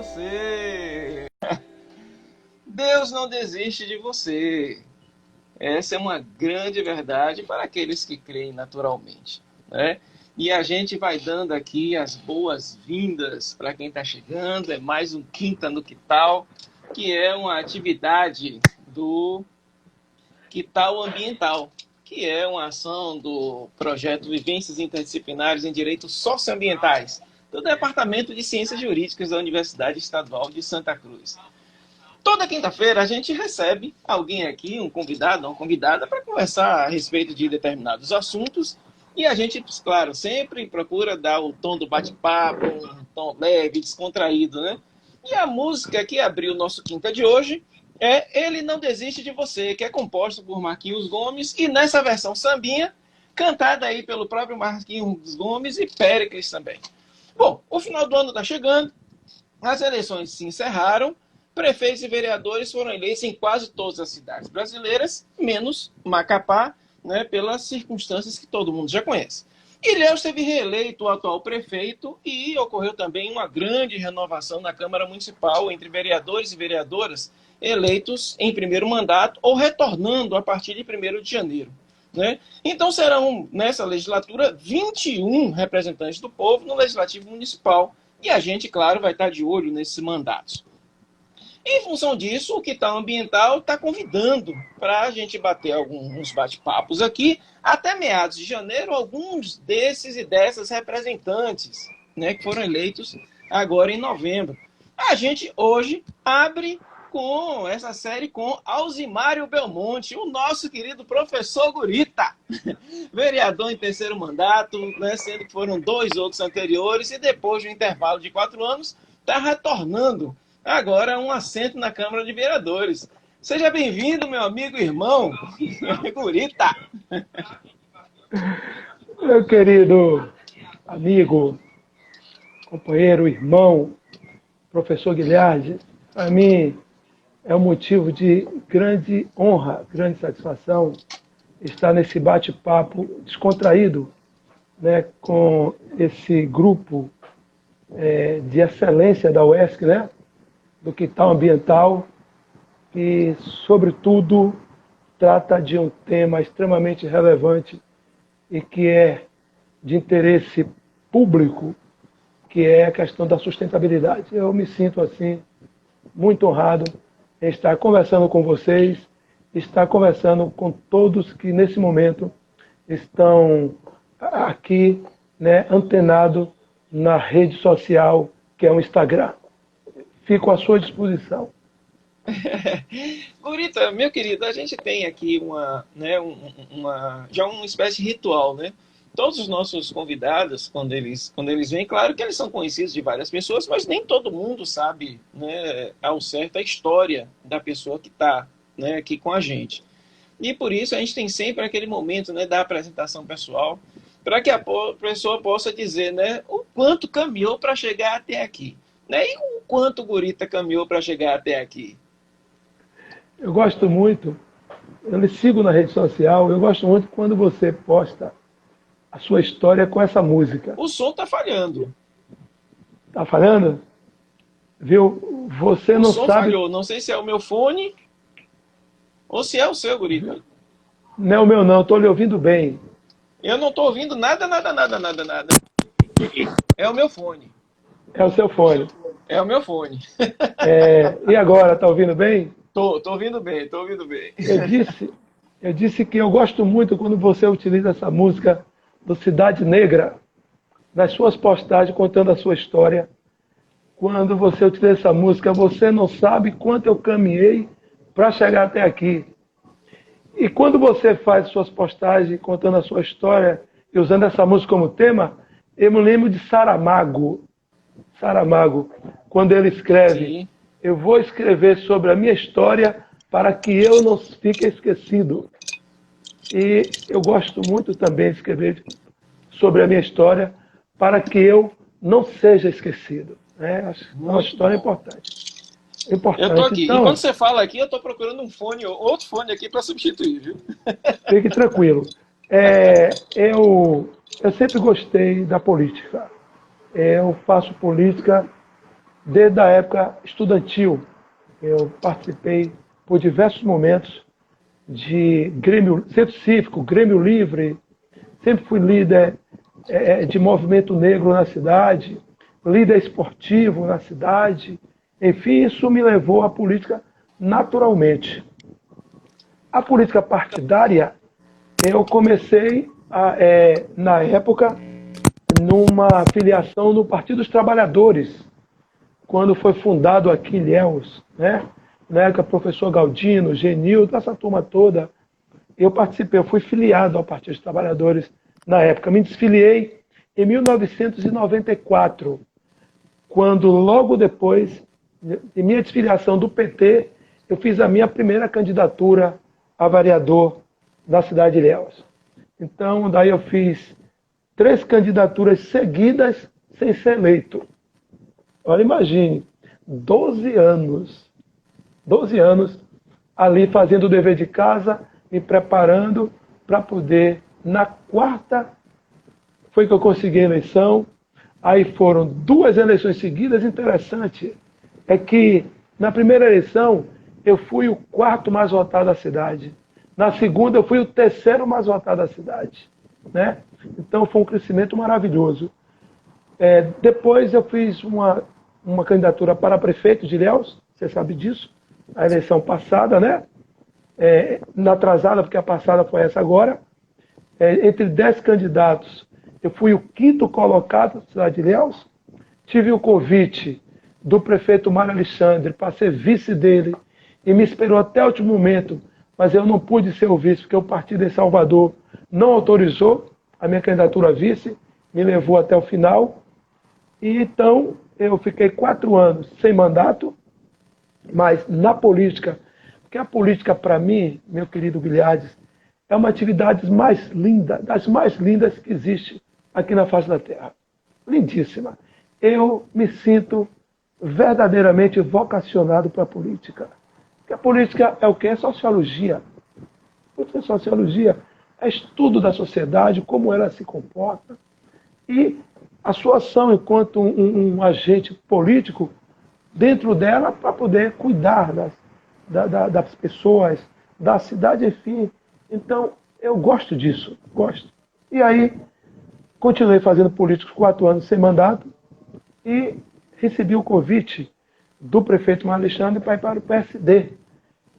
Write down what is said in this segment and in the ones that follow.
você. Deus não desiste de você. Essa é uma grande verdade para aqueles que creem naturalmente, né? E a gente vai dando aqui as boas-vindas para quem está chegando. É mais um Quinta no Quital, que é uma atividade do Quital Ambiental, que é uma ação do projeto Vivências Interdisciplinares em Direitos Socioambientais, do Departamento de Ciências Jurídicas da Universidade Estadual de Santa Cruz. Toda quinta-feira a gente recebe alguém aqui, um convidado, uma convidada, para conversar a respeito de determinados assuntos. E a gente, claro, sempre procura dar o tom do bate-papo, um tom leve, descontraído, né? E a música que abriu o nosso quinta de hoje é Ele Não Desiste de Você, que é composta por Marquinhos Gomes e nessa versão sambinha, cantada aí pelo próprio Marquinhos Gomes e Péricles também. Bom, o final do ano está chegando, as eleições se encerraram, prefeitos e vereadores foram eleitos em quase todas as cidades brasileiras, menos Macapá, né, pelas circunstâncias que todo mundo já conhece. Ilhéus teve reeleito o atual prefeito e ocorreu também uma grande renovação na Câmara Municipal entre vereadores e vereadoras eleitos em primeiro mandato ou retornando a partir de 1º de janeiro. Né? Então serão, nessa legislatura, 21 representantes do povo no Legislativo Municipal. E a gente, claro, vai estar de olho nesses mandatos. Em função disso, o Quital Ambiental está convidando para a gente bater alguns bate-papos aqui, até meados de janeiro, alguns desses e dessas representantes, né, que foram eleitos agora em novembro. A gente hoje abre com essa série com Alzimário Belmonte, o nosso querido professor Gurita, vereador em 3º mandato, né, sendo que foram 2 outros anteriores, e depois de um intervalo de 4 anos, está retornando agora um assento na Câmara de Vereadores. Seja bem-vindo, meu amigo e irmão, Gurita. Meu querido amigo, companheiro, irmão, professor Guilherme, para mim é um motivo de grande honra, grande satisfação estar nesse bate-papo descontraído, né, com esse grupo de excelência da UESC, né, do Quital Ambiental, que, sobretudo, trata de um tema extremamente relevante e que é de interesse público, que é a questão da sustentabilidade. Eu me sinto, assim, muito honrado em estar conversando com vocês, estar conversando com todos que, nesse momento, estão aqui, né, antenados na rede social, que é o Instagram. Fico à sua disposição. Gurita, meu querido, a gente tem aqui já uma espécie de ritual, né? Todos os nossos convidados, quando eles vêm, claro que eles são conhecidos de várias pessoas, mas nem todo mundo sabe, né, ao certo a história da pessoa que está, né, aqui com a gente. E por isso a gente tem sempre aquele momento, né, da apresentação pessoal, para que a pessoa possa dizer, né, o quanto caminhou para chegar até aqui. Né? E o quanto o Gurita caminhou para chegar até aqui? Eu gosto muito, eu lhe sigo na rede social, eu gosto muito quando você posta a sua história com essa música. O som está falhando. Tá falhando? Viu? Você não som sabe... falhou, não sei se é o meu fone ou se é o seu, Gurita. Não é o meu não, estou lhe ouvindo bem. Eu não estou ouvindo nada. É o meu fone. É o seu fone. É o meu fone. E agora, está ouvindo bem? Tô ouvindo bem. Eu disse que eu gosto muito quando você utiliza essa música do Cidade Negra nas suas postagens contando a sua história. Quando você utiliza essa música, você não sabe quanto eu caminhei para chegar até aqui. E quando você faz suas postagens contando a sua história e usando essa música como tema, eu me lembro de Saramago, quando ele escreve: sim, eu vou escrever sobre a minha história para que eu não fique esquecido. E eu gosto muito também de escrever sobre a minha história para que eu não seja esquecido. Né? Uma história importante. Eu estou aqui. Então, e quando você fala aqui, eu estou procurando um fone, outro fone aqui para substituir, viu? Fique tranquilo. Eu sempre gostei da política. Eu faço política desde a época estudantil. Eu participei por diversos momentos de Grêmio, Centro Cívico, Grêmio Livre, sempre fui líder de movimento negro na cidade, líder esportivo na cidade. Enfim, isso me levou à política naturalmente. A política partidária, eu comecei, na época, numa filiação no Partido dos Trabalhadores, quando foi fundado aqui em Ilhéus, né? Na época, professor Galdino, Genildo, essa turma toda, eu participei, eu fui filiado ao Partido dos Trabalhadores na época. Me desfiliei em 1994, quando logo depois de minha desfiliação do PT, eu fiz a minha primeira candidatura a vereador da cidade de Ilhéus. Então, daí eu fiz 3 candidaturas seguidas sem ser eleito. Olha, imagine, 12 anos ali fazendo o dever de casa, me preparando para poder, na quarta, foi que eu consegui a eleição. Aí foram 2 eleições seguidas. Interessante é que na primeira eleição eu fui o 4º mais votado da cidade. Na segunda eu fui o 3º mais votado da cidade, né? Então foi um crescimento maravilhoso. Depois eu fiz uma candidatura para prefeito de Ilhéus, você sabe disso, a eleição passada, né? Na atrasada, porque a passada foi essa agora. Entre 10 candidatos, eu fui o 5º colocado da cidade de Ilhéus. Tive o convite do prefeito Mário Alexandre para ser vice dele e me esperou até o último momento, mas eu não pude ser o vice, porque o partido em Salvador não autorizou a minha candidatura a vice, me levou até o final. E então eu fiquei 4 anos sem mandato, mas na política, porque a política para mim, meu querido Guilherme, é uma atividade mais linda, das mais lindas que existe aqui na face da Terra. Lindíssima. Eu me sinto verdadeiramente vocacionado para a política. Porque a política é o quê? É sociologia. O que é sociologia? É estudo da sociedade, como ela se comporta, e a sua ação enquanto um agente político dentro dela para poder cuidar das pessoas, da cidade, enfim. Então, eu gosto disso, gosto. E aí, continuei fazendo política 4 anos sem mandato e recebi o convite do prefeito Mário Alexandre para ir para o PSD.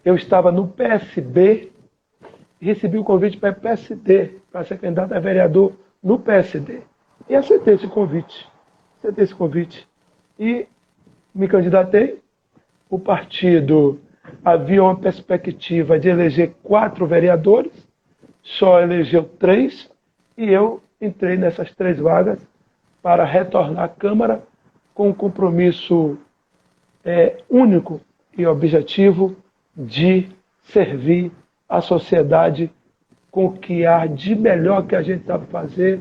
Eu estava no PSB e recebi o convite para ir para o PSD, para ser candidato a vereador no PSD. E aceitei esse convite. E me candidatei. O partido havia uma perspectiva de eleger 4 vereadores, só elegeu 3, e eu entrei nessas 3 vagas para retornar à Câmara com um compromisso único e objetivo de servir a sociedade com o que há de melhor que a gente sabe fazer,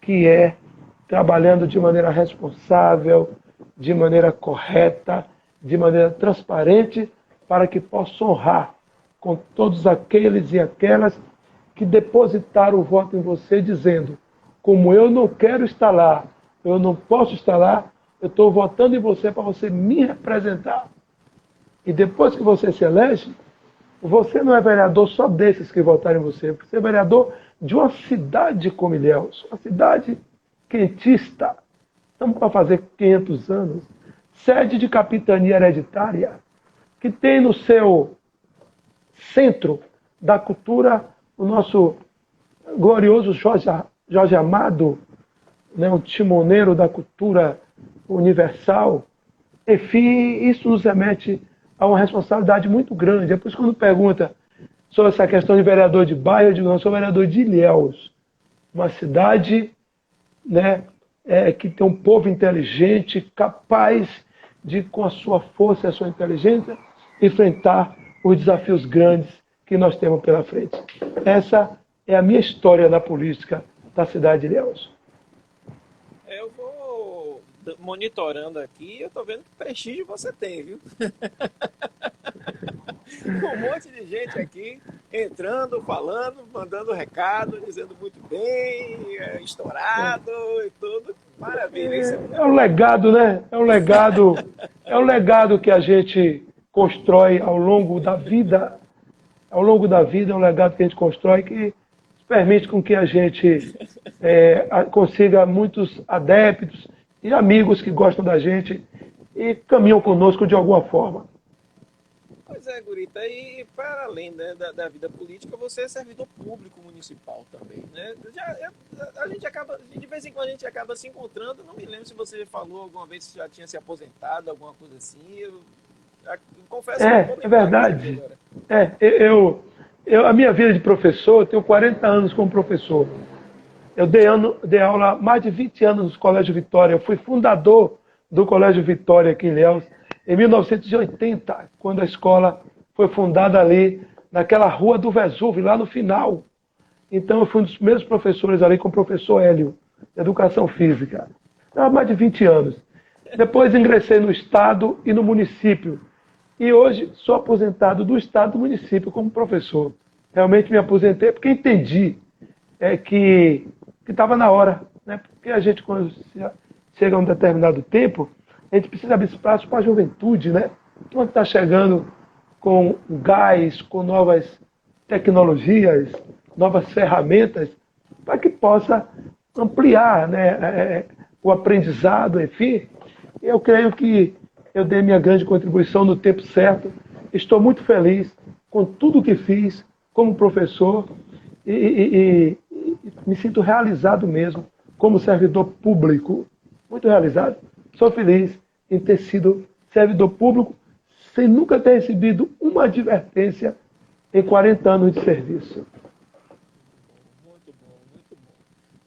que é trabalhando de maneira responsável, de maneira correta, de maneira transparente, para que possa honrar com todos aqueles e aquelas que depositaram o voto em você, dizendo: como eu não quero estar lá, eu não posso estar lá, eu estou votando em você para você me representar. E depois que você se elege, você não é vereador só desses que votaram em você, você é vereador de uma cidade como Ilhéus, uma cidade quentista. Estamos para fazer 500 anos. Sede de capitania hereditária, que tem no seu centro da cultura o nosso glorioso Jorge Amado, né, um timoneiro da cultura universal. Enfim, isso nos remete a uma responsabilidade muito grande. É por isso que quando pergunta sobre essa questão de vereador de bairro, eu digo: não, eu sou vereador de Ilhéus, uma cidade, né, que tem um povo inteligente, capaz de, com a sua força e a sua inteligência, enfrentar os desafios grandes que nós temos pela frente. Essa é a minha história na política da cidade de Ilhéus. Eu vou monitorando aqui, eu estou vendo que prestígio você tem, viu? Um monte de gente aqui entrando, falando, mandando recado, dizendo muito bem, estourado e tudo. Maravilha. Isso É um legado, né? É um legado é o legado que a gente constrói ao longo da vida. Ao longo da vida é um legado que a gente constrói que permite com que a gente consiga muitos adeptos e amigos que gostam da gente e caminham conosco de alguma forma. Pois é, Gurita, e para além, né, da vida política, você é servidor público municipal também, né? A gente acaba, de vez em quando a gente acaba se encontrando, não me lembro se você falou alguma vez que já tinha se aposentado, alguma coisa assim, eu confesso que eu vou É lembrar verdade. agora. A minha vida de professor, eu tenho 40 anos como professor. Eu dei aula há mais de 20 anos no Colégio Vitória. Eu fui fundador do Colégio Vitória aqui em Ilhéus, em 1980, quando a escola foi fundada ali, naquela rua do Vesúvio, lá no final. Então eu fui um dos primeiros professores ali com o professor Hélio, de Educação Física. Há mais de 20 anos. Depois ingressei no Estado e no município. E hoje sou aposentado do Estado e do município como professor. Realmente me aposentei porque entendi que estava na hora. Né? Porque a gente, quando chega a um determinado tempo, a gente precisa abrir espaço para a juventude. Né? Quando está chegando com gás, com novas tecnologias, novas ferramentas, para que possa ampliar, né, o aprendizado, enfim. Eu creio que eu dei minha grande contribuição no tempo certo. Estou muito feliz com tudo que fiz como professor e me sinto realizado mesmo como servidor público. Muito realizado. Sou feliz em ter sido servidor público sem nunca ter recebido uma advertência em 40 anos de serviço. Muito bom, muito bom.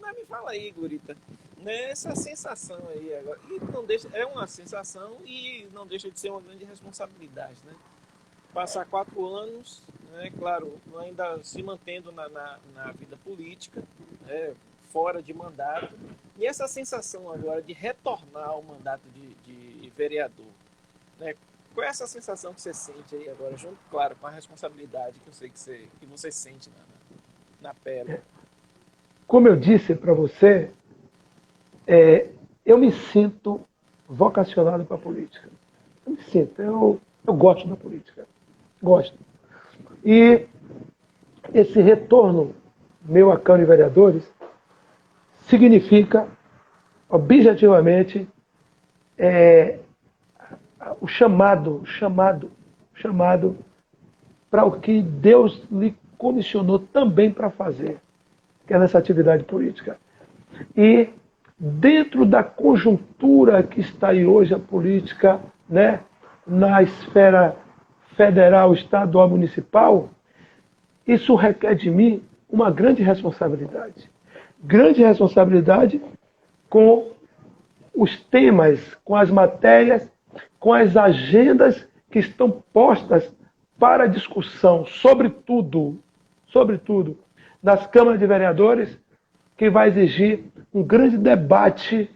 Mas me fala aí, Gurita, né, essa sensação aí agora, e não deixa, é uma sensação e não deixa de ser uma grande responsabilidade, né? Passar 4 anos, né, claro, ainda se mantendo na vida política, né, fora de mandato, e essa sensação agora de retornar ao mandato de vereador, né? Qual é essa sensação que você sente aí agora, junto, claro, com a responsabilidade que eu sei que você sente na pele? Como eu disse para você, eu me sinto vocacionado para a política. Eu me sinto, eu gosto da política. Gosto. E esse retorno meu à Câmara de Vereadores significa, objetivamente, o chamado para o que Deus lhe comissionou também para fazer, que é nessa atividade política. E dentro da conjuntura que está aí hoje a política, né, na esfera federal, estadual, municipal, isso requer de mim uma grande responsabilidade. Grande responsabilidade com os temas, com as matérias, com as agendas que estão postas para discussão, sobretudo, nas câmaras de vereadores, que vai exigir um grande debate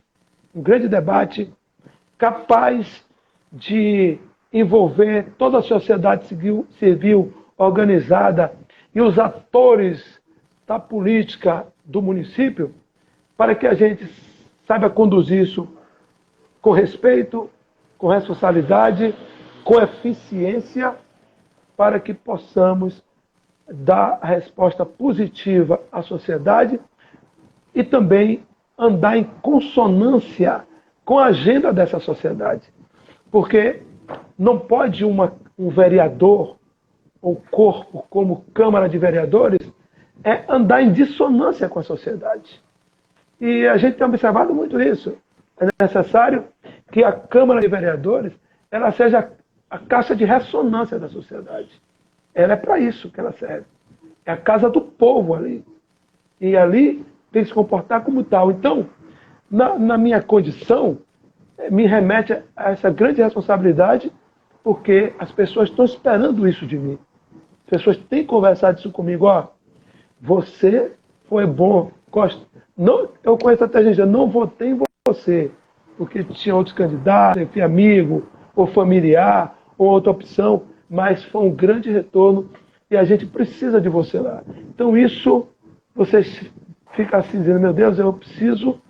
capaz de envolver toda a sociedade civil organizada e os atores da política do município, para que a gente saiba conduzir isso com respeito, com responsabilidade, com eficiência, para que possamos dar a resposta positiva à sociedade e também andar em consonância com a agenda dessa sociedade. Porque não pode um vereador ou corpo como Câmara de Vereadores andar em dissonância com a sociedade. E a gente tem observado muito isso. É necessário que a Câmara de Vereadores ela seja a caixa de ressonância da sociedade. Ela é para isso que ela serve. É a casa do povo ali. E ali tem que se comportar como tal. Então, na minha condição, me remete a essa grande responsabilidade, porque as pessoas estão esperando isso de mim. As pessoas têm conversado isso comigo. Ó, você foi bom. Não, eu conheço até gente, eu não votei em você, porque tinha outros candidatos, enfim, amigo, ou familiar, ou outra opção, mas foi um grande retorno e a gente precisa de você lá. Então isso, você fica assim dizendo, meu Deus, eu preciso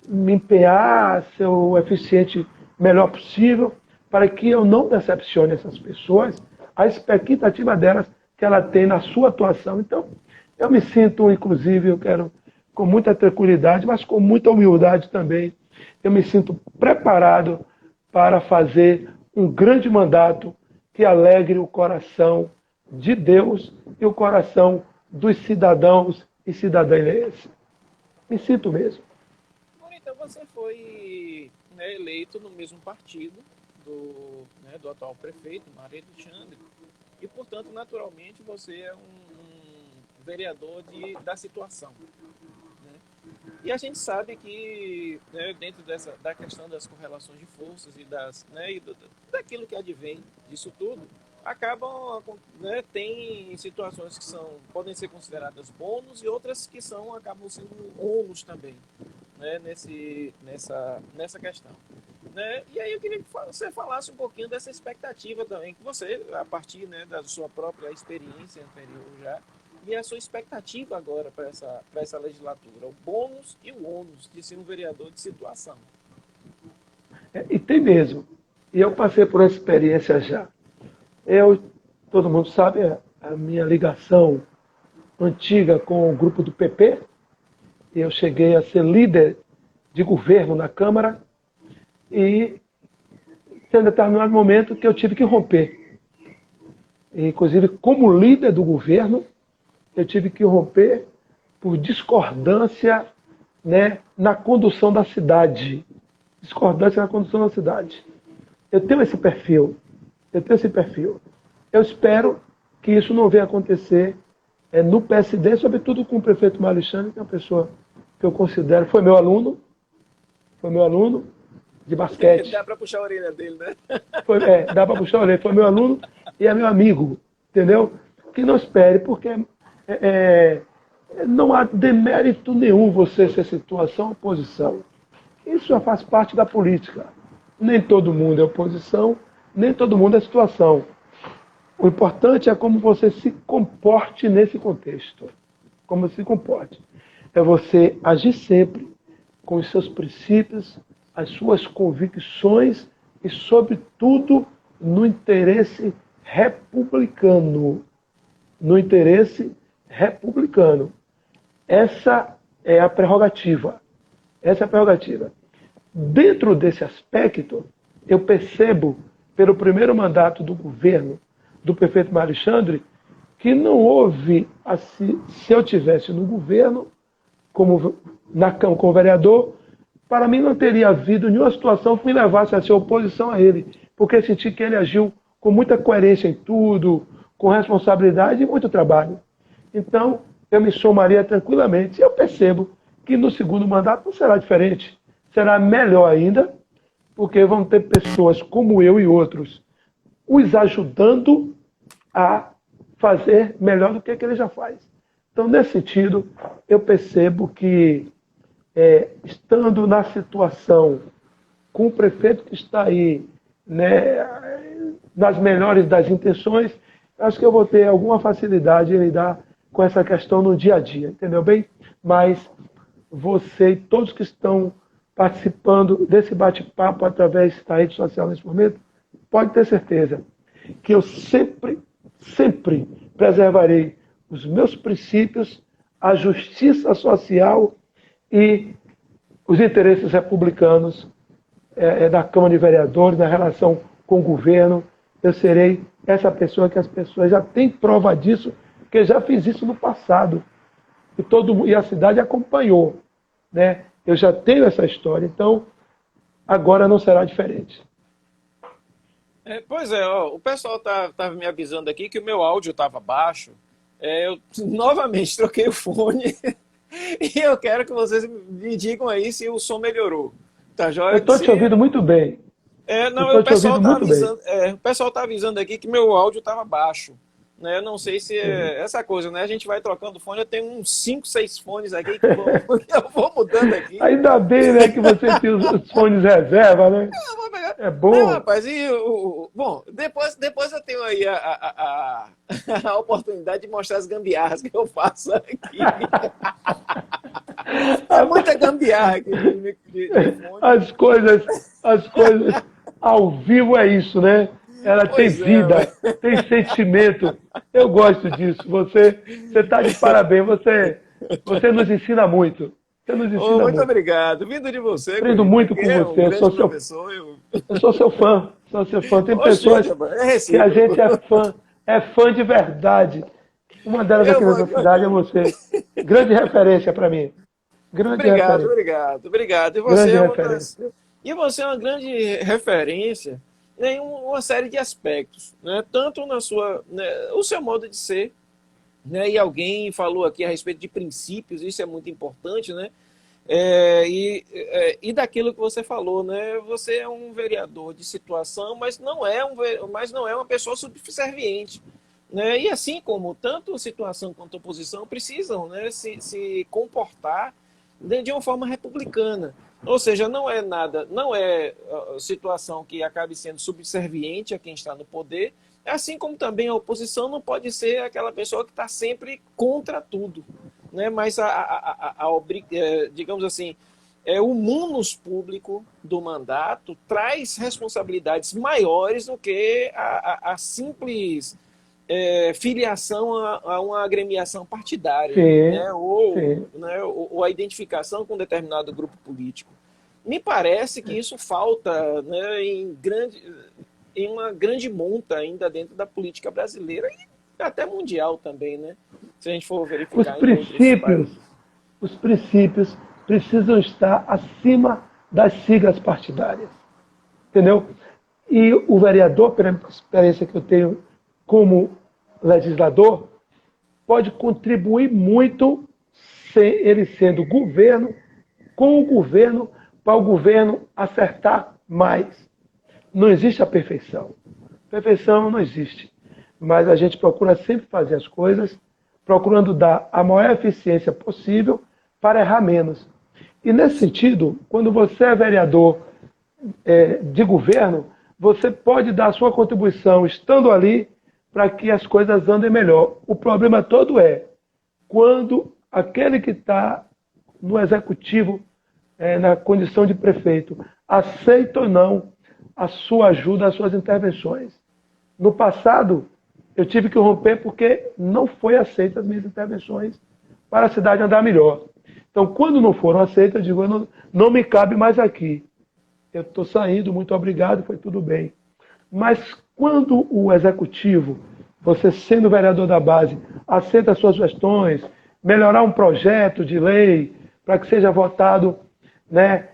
me empenhar, ser o eficiente melhor possível, para que eu não decepcione essas pessoas, a expectativa delas que ela tem na sua atuação. Então, eu me sinto, inclusive, eu quero com muita tranquilidade, mas com muita humildade também, eu me sinto preparado para fazer um grande mandato que alegre o coração de Deus e o coração dos cidadãos e cidadãs. Me sinto mesmo. Bom, então você foi, né, eleito no mesmo partido do atual prefeito, Mário Alexandre, e, portanto, naturalmente, você é um vereador da situação. Né? E a gente sabe que, né, dentro da questão das correlações de forças e, daquilo que advém disso tudo, acabam, né, tem situações que podem ser consideradas bônus e outras que acabam sendo ônus também, né, nessa questão. Né? E aí eu queria que você falasse um pouquinho dessa expectativa também, que você, a partir, né, da sua própria experiência anterior já, e a sua expectativa agora para essa legislatura, o bônus e o ônus de ser um vereador de situação. E tem mesmo. E eu passei por essa experiência já. Todo mundo sabe a minha ligação antiga com o grupo do PP. Eu cheguei a ser líder de governo na Câmara e tem um determinado momento que eu tive que romper. E, inclusive, como líder do governo, eu tive que romper por discordância, né, na condução da cidade. Discordância na condução da cidade. Eu tenho esse perfil. Eu espero que isso não venha acontecer no PSD, sobretudo com o prefeito Mário Alexandre, que é uma pessoa que eu considero, foi meu aluno de basquete. Dá para puxar a orelha dele, né? Dá para puxar a orelha. Foi meu aluno e é meu amigo, entendeu? Que não espere, porque não há demérito nenhum você ser situação ou oposição. Isso já faz parte da política. Nem todo mundo é oposição, nem todo mundo é situação. O importante é como você se comporte nesse contexto. Como se comporte. É você agir sempre com os seus princípios, as suas convicções e, sobretudo, no interesse republicano. No interesse republicano. Essa é a prerrogativa. Dentro desse aspecto, eu percebo, pelo primeiro mandato do governo do prefeito Mário Alexandre, que não houve, assim, se eu tivesse no governo, como vereador, para mim não teria havido nenhuma situação que me levasse a ser oposição a ele, porque senti que ele agiu com muita coerência em tudo, com responsabilidade e muito trabalho. Então, eu me somaria tranquilamente. Eu percebo que no segundo mandato não será diferente. Será melhor ainda, porque vão ter pessoas como eu e outros os ajudando a fazer melhor do que ele já faz. Então, nesse sentido, eu percebo que, estando na situação com o prefeito que está aí, né, nas melhores das intenções, acho que eu vou ter alguma facilidade em lidar com essa questão no dia a dia, entendeu bem? Mas você e todos que estão participando desse bate-papo através da rede social nesse momento, pode ter certeza que eu sempre preservarei os meus princípios, a justiça social e os interesses republicanos da Câmara de Vereadores, na relação com o governo. Eu serei essa pessoa que as pessoas já têm prova disso, porque eu já fiz isso no passado. E a cidade acompanhou. Né? Eu já tenho essa história, então agora não será diferente. Pois é, o pessoal estava me avisando aqui que o meu áudio estava baixo. Eu novamente troquei o fone e eu quero que vocês me digam aí se o som melhorou. Tá joia? Eu estou te ouvindo muito bem. O pessoal está avisando aqui que meu áudio estava baixo. Né? Eu não sei se é essa coisa, né? A gente vai trocando fone, eu tenho uns 5, 6 fones aqui que eu vou mudando aqui. Ainda bem, né, que você tem os fones reserva, né? É bom. Não, rapaz, bom, depois eu tenho aí a oportunidade de mostrar as gambiarras que eu faço aqui. É muita gambiarra aqui de fone. As coisas ao vivo é isso, né? Ela tem Pois é, vida, tem sentimento. Eu gosto disso. Você está de parabéns. Você nos ensina muito. Você nos oh, ensina muito muito. obrigado. Vindo de você, Aprendo Corina, muito que com é um você. grande professor. Eu sou seu fã. Sou seu fã. Tem Oxente, pessoas rapaz, é que a recíproco. gente é fã de verdade. Uma delas Eu aqui vou. nessa cidade é você. Grande referência para mim. Grande Obrigado, referência. obrigado, obrigado. Grande referência. E você é uma grande referência em uma série de aspectos, né? Tanto na sua, né, o seu modo de ser, né? E alguém falou aqui a respeito de princípios, isso é muito importante, né? E daquilo que você falou, né? Você é um vereador de situação, mas não é uma pessoa subserviente, né? E assim como tanto a situação quanto a oposição precisam, né, se comportar de uma forma republicana. Ou seja, não é situação que acabe sendo subserviente a quem está no poder, assim como também a oposição não pode ser aquela pessoa que está sempre contra tudo, né? Mas digamos assim, o munus público do mandato traz responsabilidades maiores do que a simples filiação a uma agremiação partidária, Sim, sim. né, ou a identificação com determinado grupo político. Me parece que isso falta, né, em uma grande monta ainda dentro da política brasileira e até mundial também, né? Se a gente for Os verificar em outros princípios, países. os princípios precisam estar acima das siglas partidárias. Entendeu? E o vereador, pela experiência que eu tenho como legislador, pode contribuir muito ele sendo governo, com o governo, para o governo acertar mais. Não existe a perfeição. Perfeição não existe. Mas a gente procura sempre fazer as coisas procurando dar a maior eficiência possível para errar menos. E nesse sentido, quando você é vereador de governo, você pode dar a sua contribuição estando ali para que as coisas andem melhor. O problema todo é quando aquele que está no executivo, na condição de prefeito, aceita ou não a sua ajuda, as suas intervenções. No passado, eu tive que romper porque não foi aceita as minhas intervenções para a cidade andar melhor. Então, quando não foram aceitas, eu digo, não me cabe mais aqui. Eu estou saindo, muito obrigado, foi tudo bem. Mas quando o executivo, você sendo vereador da base, aceita as suas sugestões, melhorar um projeto de lei para que seja votado, né,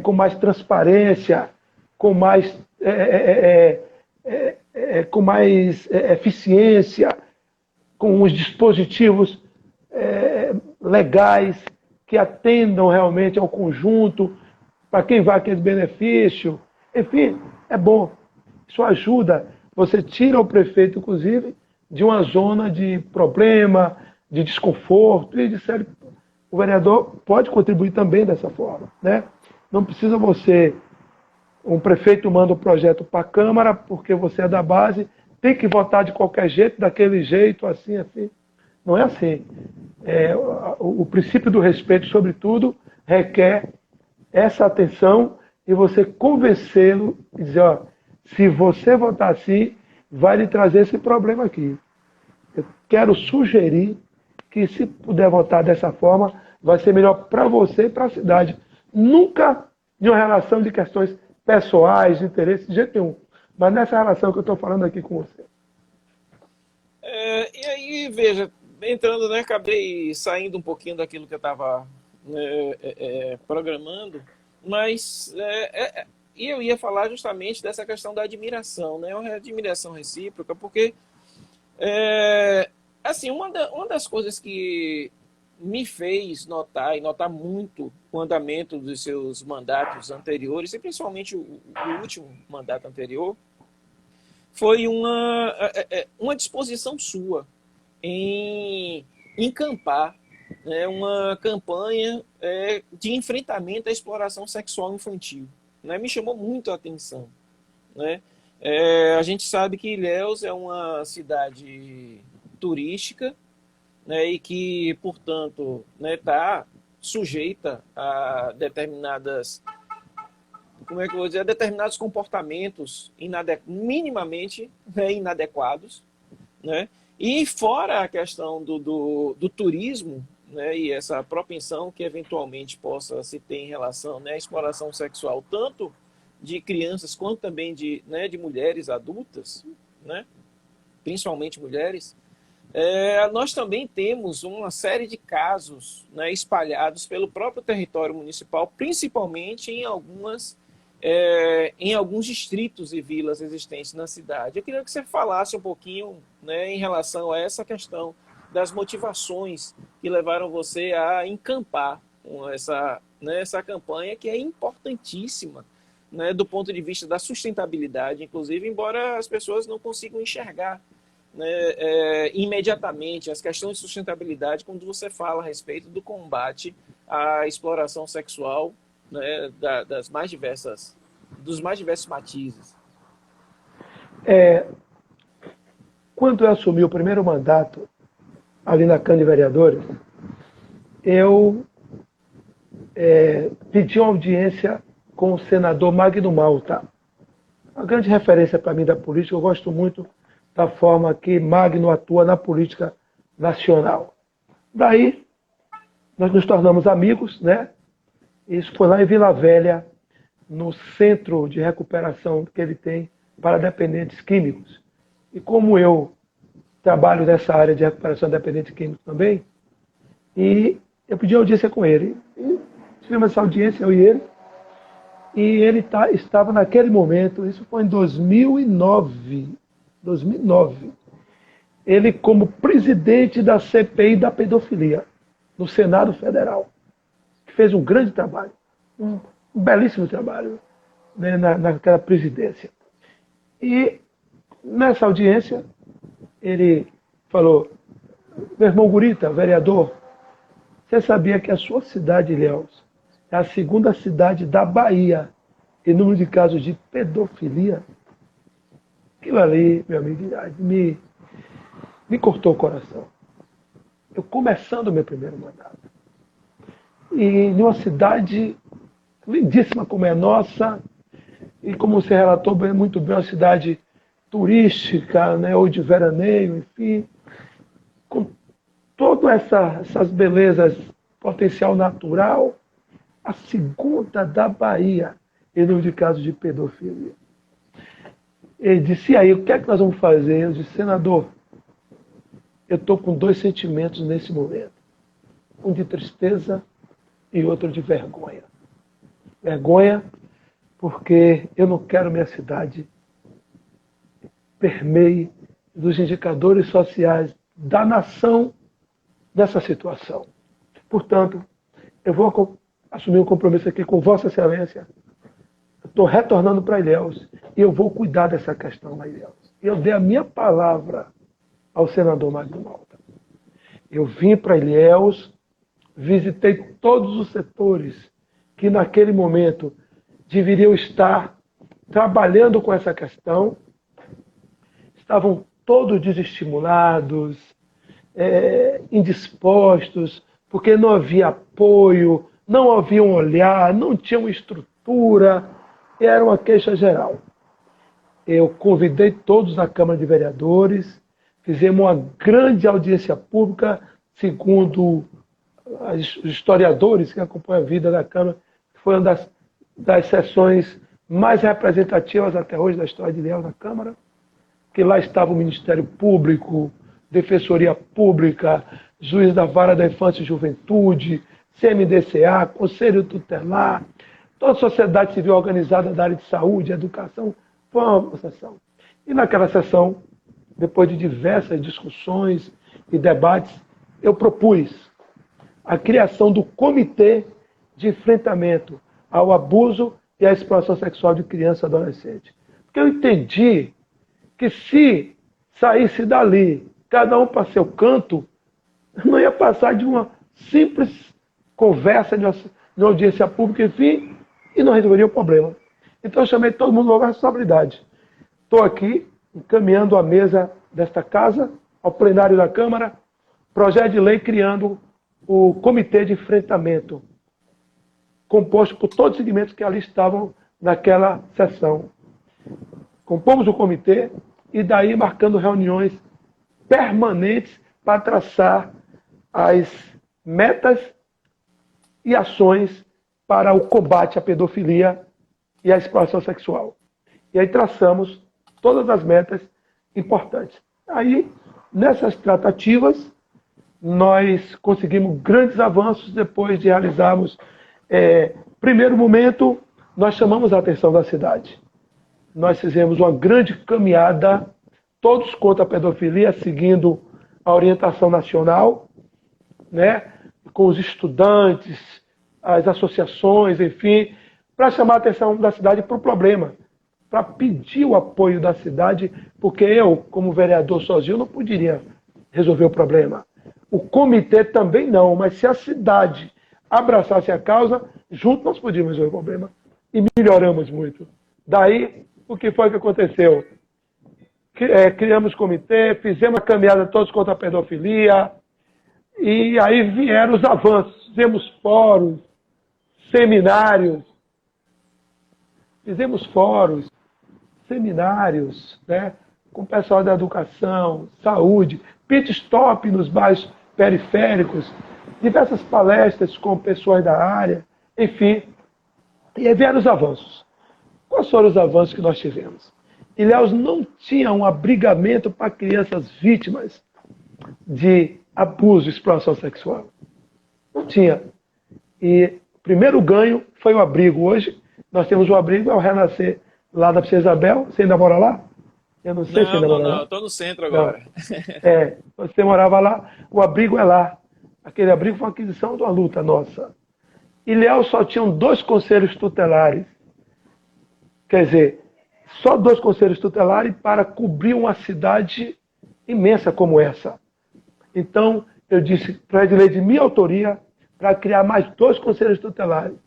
com mais transparência, com mais, com mais eficiência, com os dispositivos legais que atendam realmente ao conjunto, para quem vai aquele benefício. Enfim, é bom. Isso ajuda. Você tira o prefeito, inclusive, de uma zona de problema, de desconforto, e disser, o vereador pode contribuir também dessa forma. Né? Não precisa você, um prefeito manda o projeto para a Câmara, porque você é da base, tem que votar de qualquer jeito, daquele jeito, assim, assim. Não é assim. O princípio do respeito, sobretudo, requer essa atenção e você convencê-lo e dizer, ó, se você votar assim, vai lhe trazer esse problema aqui. Eu quero sugerir que se puder votar dessa forma, vai ser melhor para você e para a cidade. Nunca de uma relação de questões pessoais, de interesse, de jeito nenhum. Mas nessa relação que eu estou falando aqui com você. E aí, veja, entrando, né, acabei saindo um pouquinho daquilo que eu estava programando, mas e eu ia falar justamente dessa questão da admiração, né, uma admiração recíproca, porque assim, uma das coisas que me fez notar e notar muito o andamento dos seus mandatos anteriores, e principalmente o último mandato anterior, foi uma disposição sua em encampar, né, uma campanha de enfrentamento à exploração sexual infantil. Né? Me chamou muito a atenção. Né? A gente sabe que Ilhéus é uma cidade turística, né, e que, portanto, está sujeita a determinadas como é que eu vou dizer, determinados comportamentos minimamente, né, inadequados, né? E fora a questão do turismo, né, e essa propensão que eventualmente possa se ter em relação, né, à exploração sexual, tanto de crianças quanto também de mulheres adultas, né, principalmente mulheres, nós também temos uma série de casos, né, espalhados pelo próprio território municipal, principalmente em alguns distritos e vilas existentes na cidade. Eu queria que você falasse um pouquinho, né, em relação a essa questão das motivações que levaram você a encampar com essa campanha, que é importantíssima, né, do ponto de vista da sustentabilidade, inclusive, embora as pessoas não consigam enxergar, né, imediatamente as questões de sustentabilidade quando você fala a respeito do combate à exploração sexual, né, dos mais diversos matizes. Quando eu assumi o primeiro mandato ali na Câmara de Vereadores, eu pedi uma audiência com o senador Magno Malta. Uma grande referência para mim da política, eu gosto muito da forma que Magno atua na política nacional. Daí, nós nos tornamos amigos, né? Isso foi lá em Vila Velha, no centro de recuperação que ele tem para dependentes químicos. E como eu trabalho nessa área de recuperação de dependentes químicos também, e eu pedi audiência com ele. E tivemos essa audiência, eu e ele, estava naquele momento, isso foi em 2009, ele como presidente da CPI da pedofilia, no Senado Federal, que fez um grande trabalho, um belíssimo trabalho, né, naquela presidência. E nessa audiência, ele falou: meu irmão Gurita, vereador, você sabia que a sua cidade, Ilhéus, é a segunda cidade da Bahia em número de casos de pedofilia? Aquilo ali, meu amigo, me cortou o coração. Eu começando o meu primeiro mandato. E em uma cidade lindíssima como é a nossa, e como você relatou muito bem, uma cidade turística, né, ou de veraneio, enfim, com todas essas belezas, potencial natural, a segunda da Bahia em número de casos de pedofilia. Ele disse: e aí, o que é que nós vamos fazer? Eu disse: senador, eu estou com dois sentimentos nesse momento. Um de tristeza e outro de vergonha. Vergonha porque eu não quero minha cidade permeie dos indicadores sociais da nação nessa situação. Portanto, eu vou assumir um compromisso aqui com Vossa Excelência. Eu estou retornando para Ilhéus e eu vou cuidar dessa questão lá em Ilhéus. Eu dei a minha palavra ao senador Magno Malta. Eu vim para Ilhéus, visitei todos os setores que naquele momento deveriam estar trabalhando com essa questão. Estavam todos desestimulados, indispostos, porque não havia apoio, não havia um olhar, não tinha uma estrutura, era uma queixa geral. Eu convidei todos na Câmara de Vereadores, fizemos uma grande audiência pública, segundo os historiadores que acompanham a vida da Câmara, foi uma das sessões mais representativas até hoje da história de Ilhéus na Câmara, que lá estava o Ministério Público, Defensoria Pública, Juiz da Vara da Infância e Juventude, CMDCA, Conselho Tutelar, toda a sociedade civil organizada da área de saúde, educação, foi uma sessão. E naquela sessão, depois de diversas discussões e debates, eu propus a criação do Comitê de Enfrentamento ao Abuso e à Exploração Sexual de Criança e Adolescente. Porque eu entendi que se saísse dali, cada um para seu canto, não ia passar de uma simples conversa, de uma audiência pública, enfim, e não resolveria o problema. Então eu chamei todo mundo logo à responsabilidade. Estou aqui encaminhando a mesa desta casa, ao plenário da Câmara, projeto de lei criando o Comitê de Enfrentamento, composto por todos os segmentos que ali estavam naquela sessão. Compomos o comitê e daí marcando reuniões permanentes para traçar as metas e ações para o combate à pedofilia e à exploração sexual. E aí traçamos todas as metas importantes. Aí, nessas tratativas, nós conseguimos grandes avanços depois de realizarmos. Primeiro momento, nós chamamos a atenção da cidade. Nós fizemos uma grande caminhada, todos contra a pedofilia, seguindo a orientação nacional, né, com os estudantes, as associações, enfim, para chamar a atenção da cidade para o problema, para pedir o apoio da cidade, porque eu, como vereador sozinho, não poderia resolver o problema. O comitê também não, mas se a cidade abraçasse a causa, juntos nós podíamos resolver o problema. E melhoramos muito. Daí, o que foi que aconteceu? Criamos comitê, fizemos a caminhada todos contra a pedofilia, e aí vieram os avanços. Fizemos fóruns, seminários, né, com o pessoal da educação, saúde, pit stop nos bairros periféricos, diversas palestras com pessoas da área, enfim. E aí vieram os avanços. Quais foram os avanços que nós tivemos? Ilhéus não tinha um abrigamento para crianças vítimas de abuso e exploração sexual. Não tinha. E o primeiro ganho foi o abrigo. Hoje nós temos o abrigo ao renascer lá da Princesa Isabel. Você ainda mora lá? Eu não sei se ainda mora lá. Não, estou no centro agora. Você morava lá, o abrigo é lá. Aquele abrigo foi uma aquisição de uma luta nossa. Ilhéus só tinham 2 conselhos tutelares. Quer dizer, só 2 conselhos tutelares para cobrir uma cidade imensa como essa. Então, eu disse, projeto de lei de minha autoria, para criar mais 2 conselhos tutelares.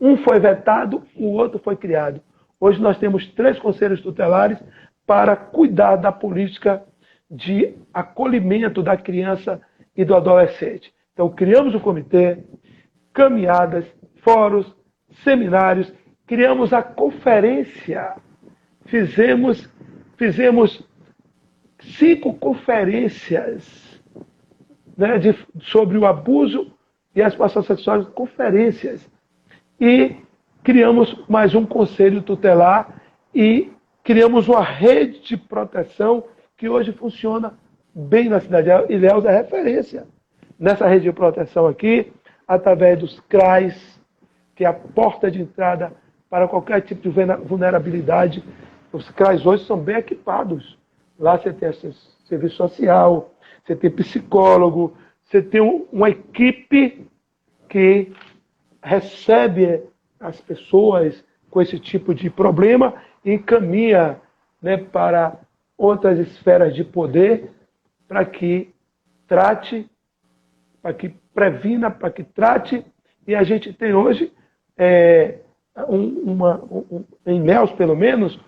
Um foi vetado, o outro foi criado. Hoje nós temos 3 conselhos tutelares para cuidar da política de acolhimento da criança e do adolescente. Então, criamos o comitê, caminhadas, fóruns, seminários, criamos a conferência, fizemos 5 conferências, né, sobre o abuso e a exploração sexual, conferências. E criamos mais um conselho tutelar e criamos uma rede de proteção que hoje funciona bem na cidade. Ilhéus é referência nessa rede de proteção aqui, através dos CRAs, que é a porta de entrada para qualquer tipo de vulnerabilidade. Os CRAs hoje são bem equipados. Lá você tem serviço social, você tem psicólogo, você tem uma equipe que recebe as pessoas com esse tipo de problema e encaminha, né, para outras esferas de poder para que trate, para que previna, para que trate. E a gente tem hoje, em Ilhéus pelo menos,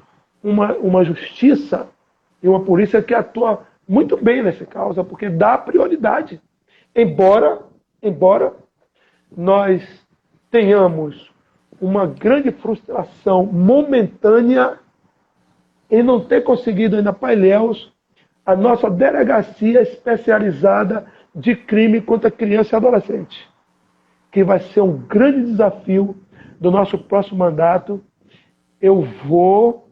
uma justiça e uma polícia que atua muito bem nessa causa, porque dá prioridade. Embora nós tenhamos uma grande frustração momentânea em não ter conseguido ainda para Ilhéus a nossa delegacia especializada de crime contra criança e adolescente, que vai ser um grande desafio do nosso próximo mandato. Eu vou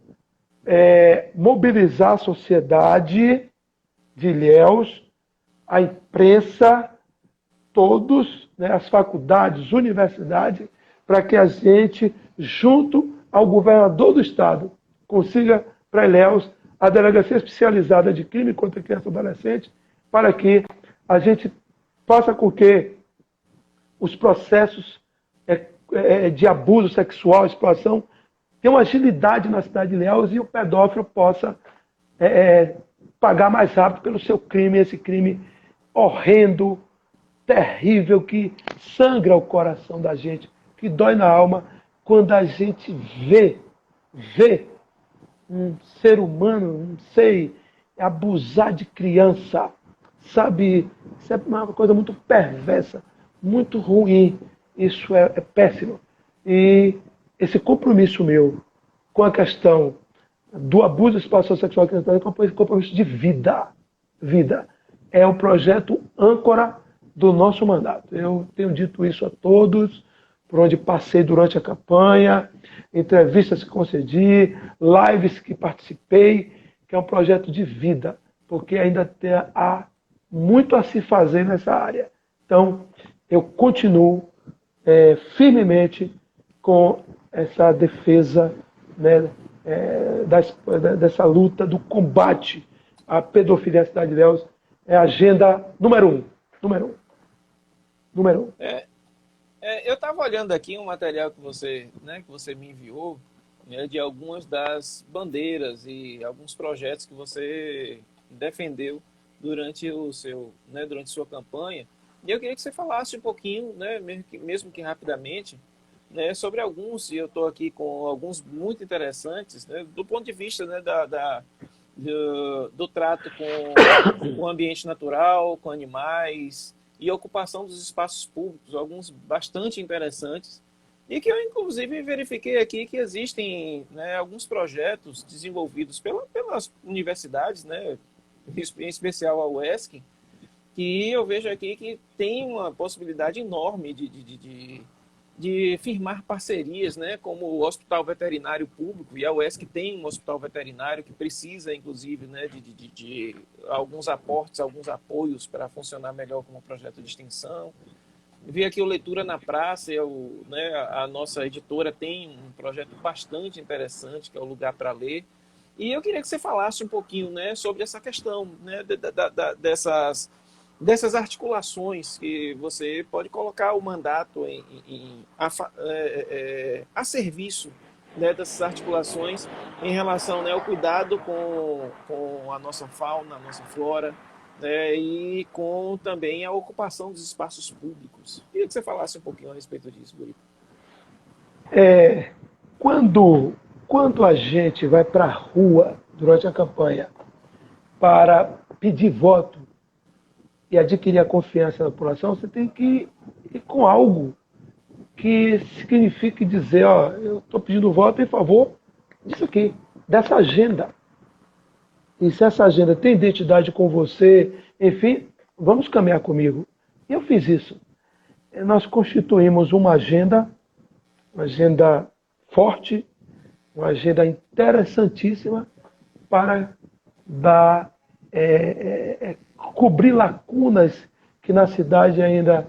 mobilizar a sociedade de Ilhéus, a imprensa, todos, né, as faculdades, universidades, para que a gente, junto ao governador do estado, consiga para Ilhéus a delegacia especializada de crime contra criança e adolescente, para que a gente faça com que os processos de abuso sexual, exploração, tenham agilidade na cidade de Ilhéus e o pedófilo possa pagar mais rápido pelo seu crime, esse crime horrendo, terrível, que sangra o coração da gente, que dói na alma quando a gente vê um ser humano, não sei, abusar de criança, sabe? Isso é uma coisa muito perversa, muito ruim. Isso é péssimo. E esse compromisso meu com a questão do abuso de exploração sexual é um compromisso de vida. Vida. É o projeto âncora do nosso mandato. Eu tenho dito isso a todos, por onde passei durante a campanha, entrevistas que concedi, lives que participei, que é um projeto de vida, porque ainda há muito a se fazer nessa área. Então, eu continuo firmemente com essa defesa, né, dessa luta do combate à pedofilia na Cidade de Ilhéus. É a agenda número um. Número um. Eu estava olhando aqui um material que você me enviou, né, de algumas das bandeiras e alguns projetos que você defendeu durante durante sua campanha. E eu queria que você falasse um pouquinho, né, mesmo que rapidamente, né, sobre alguns, e eu estou aqui com alguns muito interessantes, né, do ponto de vista, né, do trato com o ambiente natural, com animais e ocupação dos espaços públicos, alguns bastante interessantes, e que eu, inclusive, verifiquei aqui que existem, né, alguns projetos desenvolvidos pelas universidades, né, em especial a UESC, que eu vejo aqui que tem uma possibilidade enorme de firmar parcerias, né, como o Hospital Veterinário Público, e a UESC tem um hospital veterinário que precisa, inclusive, né, de alguns aportes, alguns apoios para funcionar melhor como projeto de extensão. Vi aqui o Leitura na Praça, a nossa editora tem um projeto bastante interessante, que é o Lugar para Ler, e eu queria que você falasse um pouquinho, né, sobre essa questão, né, dessas articulações que você pode colocar o mandato a serviço, né, dessas articulações em relação, né, ao cuidado com a nossa fauna, a nossa flora, né, e com também a ocupação dos espaços públicos. Queria que você falasse um pouquinho a respeito disso, Gurico. Quando a gente vai para a rua durante a campanha para pedir voto e adquirir a confiança da população, você tem que ir com algo que signifique dizer, ó, eu estou pedindo voto em favor disso aqui, dessa agenda. E se essa agenda tem identidade com você, enfim, vamos caminhar comigo. E eu fiz isso. Nós constituímos uma agenda forte, uma agenda interessantíssima para cobrir lacunas que na cidade ainda,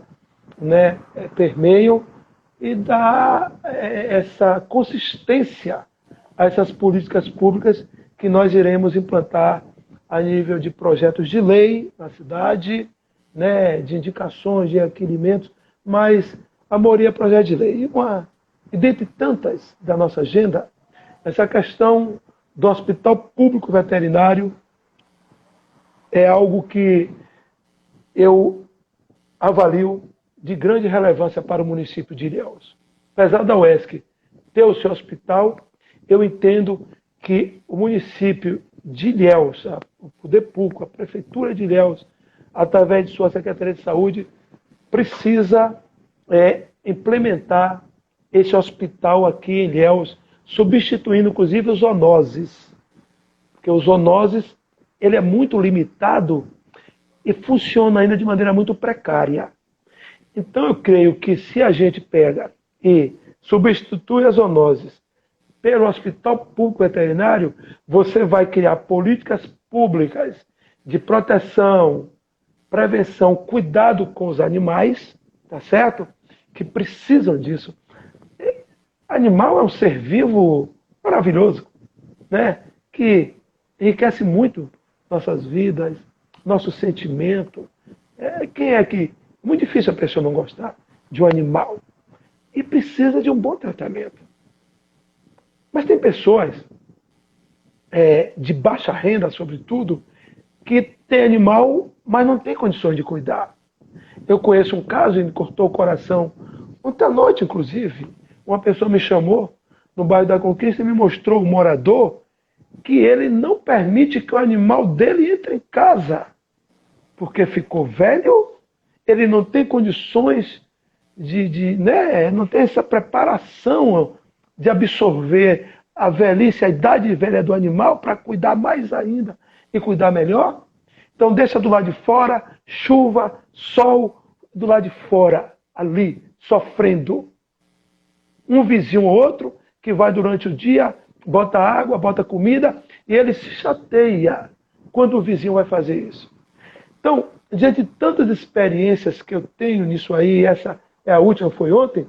né, permeiam e dar essa consistência a essas políticas públicas que nós iremos implantar a nível de projetos de lei na cidade, né, de indicações, de requerimentos, mas a maioria é projeto de lei. E dentre tantas da nossa agenda, essa questão do Hospital Público Veterinário é algo que eu avalio de grande relevância para o município de Ilhéus. Apesar da UESC ter o seu hospital, eu entendo que o município de Ilhéus, o Poder Público, a Prefeitura de Ilhéus, através de sua Secretaria de Saúde, precisa implementar esse hospital aqui em Ilhéus, substituindo, inclusive, os zoonoses. Porque os zoonoses, ele é muito limitado e funciona ainda de maneira muito precária. Então, eu creio que se a gente pega e substitui as zoonoses pelo Hospital Público Veterinário, você vai criar políticas públicas de proteção, prevenção, cuidado com os animais, tá certo? Que precisam disso. Animal é um ser vivo maravilhoso, né? Que enriquece muito nossas vidas, nosso sentimento. É muito difícil a pessoa não gostar de um animal. E precisa de um bom tratamento. Mas tem pessoas de baixa renda, sobretudo, que tem animal, mas não tem condições de cuidar. Eu conheço um caso e me cortou o coração. Ontem à noite, inclusive, uma pessoa me chamou no bairro da Conquista e me mostrou um morador que ele não permite que o animal dele entre em casa, porque ficou velho, ele não tem condições não tem essa preparação de absorver a velhice, a idade velha do animal para cuidar mais ainda e cuidar melhor. Então deixa do lado de fora, chuva, sol, do lado de fora, ali, sofrendo. Um vizinho ou outro que vai durante o dia, bota água, bota comida, e ele se chateia quando o vizinho vai fazer isso. Então, diante de tantas experiências que eu tenho nisso aí, essa é a última, foi ontem,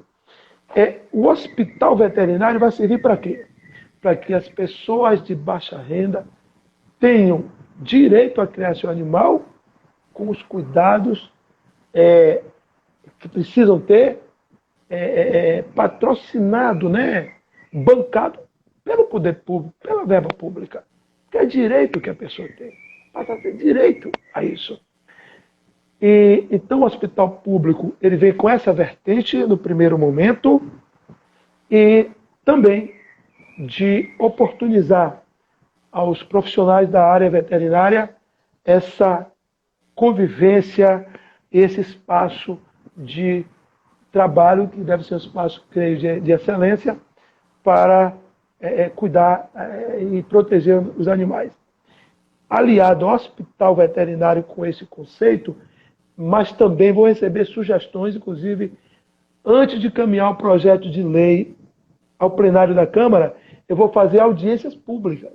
o hospital veterinário vai servir para quê? Para que as pessoas de baixa renda tenham direito à criação animal com os cuidados que precisam ter, patrocinado, né? Bancado pelo poder público, pela verba pública. Que é direito que a pessoa tem. Passa a ter direito a isso. E, então o hospital público ele vem com essa vertente no primeiro momento e também de oportunizar aos profissionais da área veterinária essa convivência, esse espaço de trabalho, que deve ser um espaço, creio, de excelência, para cuidar e proteger os animais. Aliado ao hospital veterinário com esse conceito, mas também vou receber sugestões, inclusive, antes de caminhar o projeto de lei ao plenário da Câmara, eu vou fazer audiências públicas.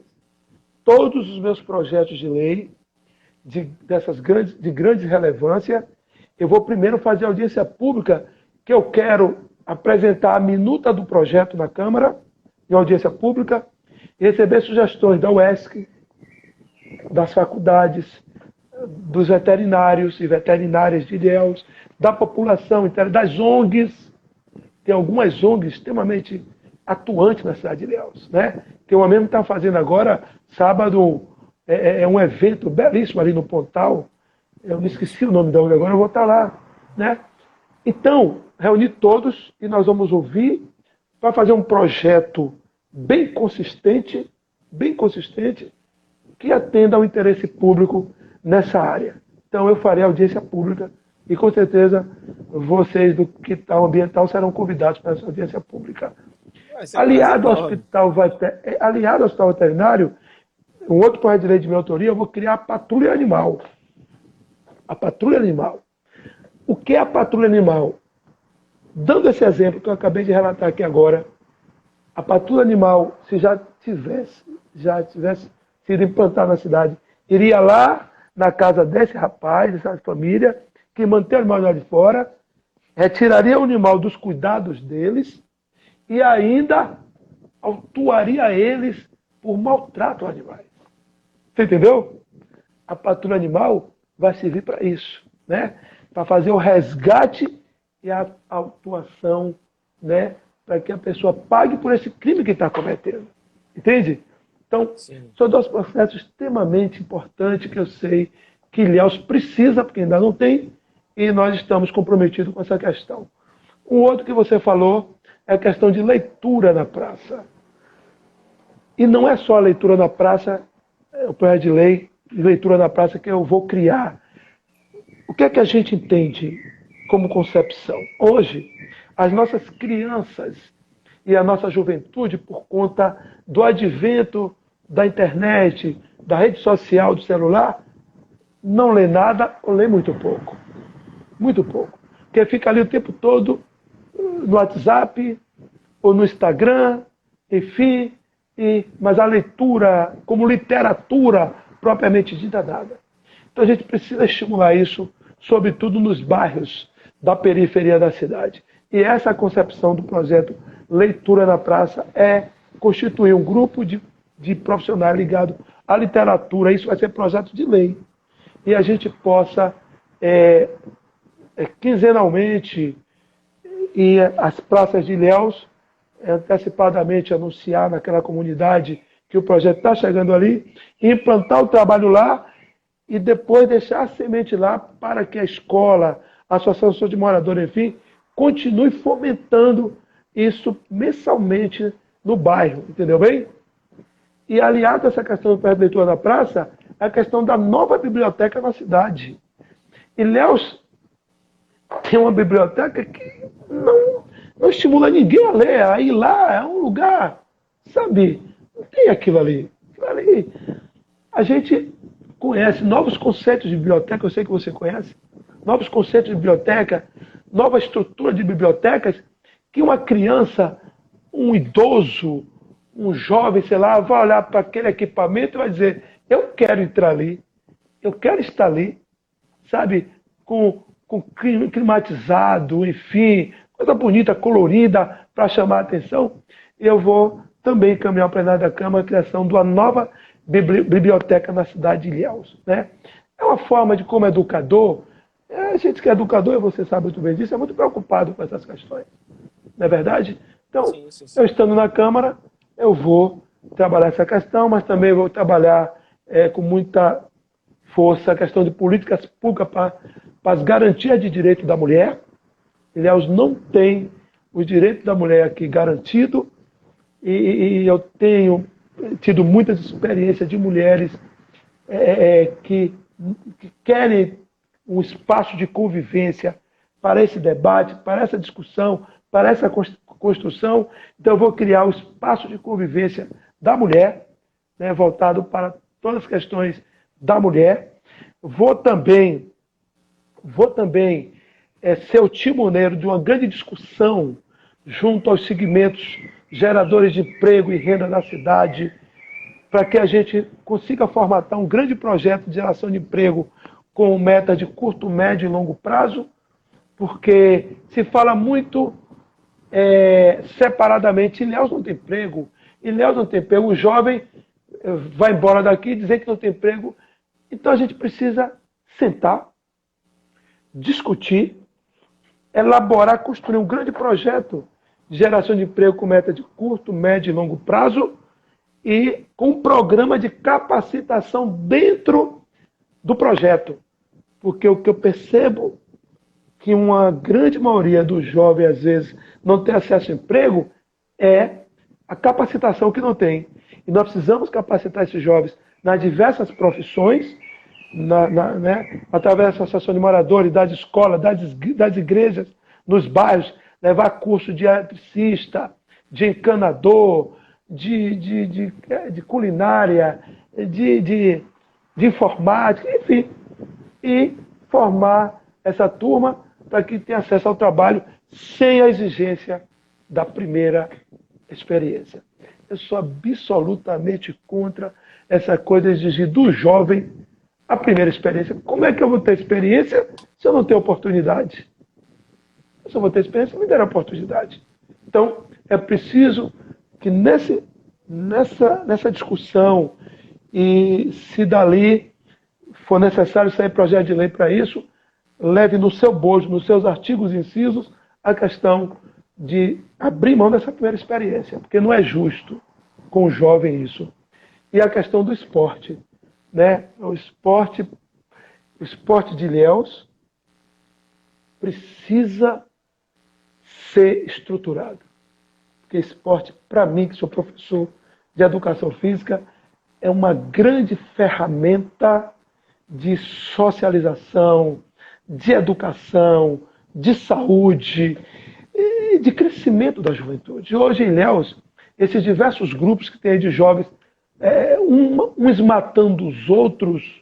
Todos os meus projetos de lei, de grande relevância, eu vou primeiro fazer audiência pública, que eu quero apresentar a minuta do projeto na Câmara, em audiência pública, e receber sugestões da UESC, das faculdades, dos veterinários e veterinárias de Ilhéus, da população inteira, das ONGs. Tem algumas ONGs extremamente atuantes na cidade de Ilhéus, né? Tem uma mesmo que está fazendo agora, sábado, um evento belíssimo ali no Pontal. Eu me esqueci o nome da ONG agora, eu vou estar lá, né? Então, reunir todos e nós vamos ouvir para fazer um projeto bem consistente, que atenda ao interesse público nessa área. Então eu farei audiência pública e com certeza vocês do quintal ambiental serão convidados para essa audiência pública. Aliado ao hospital veterinário, um outro projeto de lei de minha autoria, eu vou criar a patrulha animal. A patrulha animal. O que é a patrulha animal? Dando esse exemplo que eu acabei de relatar aqui agora, a patrulha animal, se já tivesse sido implantada na cidade, iria lá na casa desse rapaz, dessa família, que mantém o animal lá de fora, retiraria o animal dos cuidados deles e ainda autuaria eles por maltrato a animais. Você entendeu? A patrulha animal vai servir para isso, né? Para fazer o resgate e a autuação, né? Para que a pessoa pague por esse crime que está cometendo. Entende? Então, são dois processos extremamente importantes que eu sei que Ilhéus precisa, porque ainda não tem, e nós estamos comprometidos com essa questão. O outro que você falou é a questão de leitura na praça. E não é só a leitura na praça, o projeto de lei de leitura na praça que eu vou criar. O que é que a gente entende como concepção? Hoje, as nossas crianças e a nossa juventude, por conta do advento da internet, da rede social, do celular, não lê nada ou lê muito pouco. Muito pouco. Porque fica ali o tempo todo no WhatsApp ou no Instagram, enfim, mas a leitura como literatura propriamente dita nada. Então a gente precisa estimular isso, sobretudo nos bairros da periferia da cidade. E essa concepção do projeto Leitura na Praça é constituir um grupo de profissionais ligados à literatura. Isso vai ser projeto de lei. E a gente possa, quinzenalmente, ir às praças de Ilhéus, antecipadamente anunciar naquela comunidade que o projeto está chegando ali, implantar o trabalho lá e depois deixar a semente lá para que a escola, a associação de moradores, enfim, continue fomentando isso mensalmente no bairro, entendeu bem? E aliado a essa questão do projeto de leitura na praça, a questão da nova biblioteca na cidade. Ilhéus tem uma biblioteca que não estimula ninguém a ler, a ir lá, é um lugar, sabe, não tem aquilo ali. Aquilo ali, a gente conhece novos conceitos de biblioteca, eu sei que você conhece, novos conceitos de biblioteca, nova estrutura de bibliotecas, que uma criança, um idoso, um jovem, sei lá, vai olhar para aquele equipamento e vai dizer, eu quero entrar ali, eu quero estar ali, sabe, com climatizado, enfim, coisa bonita, colorida, para chamar a atenção. E eu vou também caminhar ao plenário da Câmara a criação de uma nova biblioteca na cidade de Ilhéus, né? É uma forma de, como educador, a gente que é educador, e você sabe muito bem disso, é muito preocupado com essas questões, não é verdade? Então, Sim, sim, sim. eu estando na Câmara, eu vou trabalhar essa questão, mas também vou trabalhar com muita força a questão de políticas públicas para as garantias de direito da mulher. Ilhéus não tem os direitos da mulher aqui garantido, e eu tenho tido muitas experiências de mulheres que querem um espaço de convivência para esse debate, para essa discussão, para essa construção. Então, eu vou criar o espaço de convivência da mulher, né, voltado para todas as questões da mulher. Vou também ser o timoneiro de uma grande discussão junto aos segmentos geradores de emprego e renda na cidade, para que a gente consiga formatar um grande projeto de geração de emprego com meta de curto, médio e longo prazo, porque se fala muito separadamente, Ilhéus não tem emprego, Ilhéus não tem emprego, o jovem vai embora daqui e dizer que não tem emprego. Então a gente precisa sentar, discutir, elaborar, construir um grande projeto de geração de emprego com meta de curto, médio e longo prazo e com um programa de capacitação dentro do projeto. Porque o que eu percebo que uma grande maioria dos jovens, às vezes, não tem acesso ao emprego é a capacitação que não tem. E nós precisamos capacitar esses jovens nas diversas profissões, né, através da associação de moradores, das escolas, das igrejas, nos bairros, levar curso de eletricista, de encanador, de culinária, de informática, enfim, e formar essa turma para que tenha acesso ao trabalho sem a exigência da primeira experiência. Eu sou absolutamente contra essa coisa de exigir do jovem a primeira experiência. Como é que eu vou ter experiência se eu não tenho oportunidade? Se eu vou ter experiência, me der a oportunidade. Então, é preciso que nessa discussão, e se dali for necessário sair projeto de lei para isso, leve no seu bojo, nos seus artigos e incisos, a questão de abrir mão dessa primeira experiência, porque não é justo com o jovem isso. E a questão do esporte, né? O esporte de Ilhéus precisa ser estruturado. Porque esporte, para mim, que sou professor de educação física, é uma grande ferramenta de socialização, de educação, de saúde e de crescimento da juventude. Hoje, em Ilhéus, esses diversos grupos que tem aí de jovens, uns matando os outros,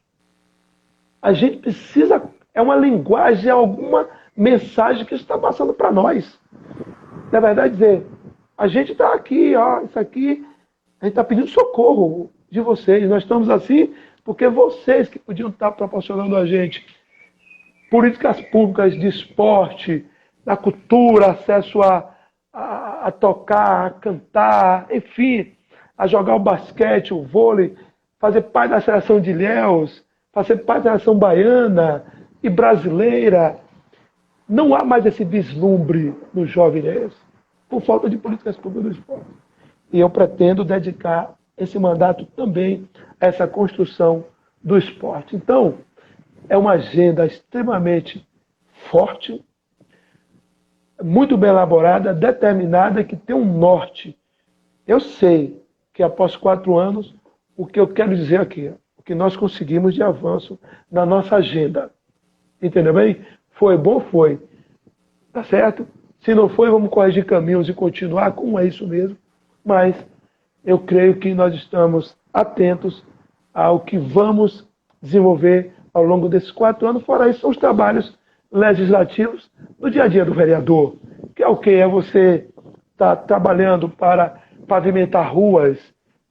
a gente precisa, é uma linguagem, alguma mensagem que está passando para nós. Na verdade, dizer, a gente está aqui, ó, isso aqui, a gente está pedindo socorro de vocês. Nós estamos assim porque vocês que podiam estar proporcionando a gente políticas públicas de esporte, da cultura, acesso a tocar, a cantar, enfim, a jogar o basquete, o vôlei, fazer parte da seleção de Ilhéus, fazer parte da seleção baiana e brasileira. Não há mais esse vislumbre no jovem Ilhéus, por falta de políticas públicas do esporte. E eu pretendo dedicar esse mandato também a essa construção do esporte. Então, é uma agenda extremamente forte, muito bem elaborada, determinada, que tem um norte. Eu sei que após 4 anos, o que eu quero dizer aqui, o que nós conseguimos de avanço na nossa agenda. Entendeu bem? Foi bom? Foi. Tá certo? Se não foi, vamos corrigir caminhos e continuar, como é isso mesmo. Mas eu creio que nós estamos atentos ao que vamos desenvolver ao longo desses 4 anos. Fora isso, são os trabalhos legislativos do dia a dia do vereador, que é o que? É você estar trabalhando para pavimentar ruas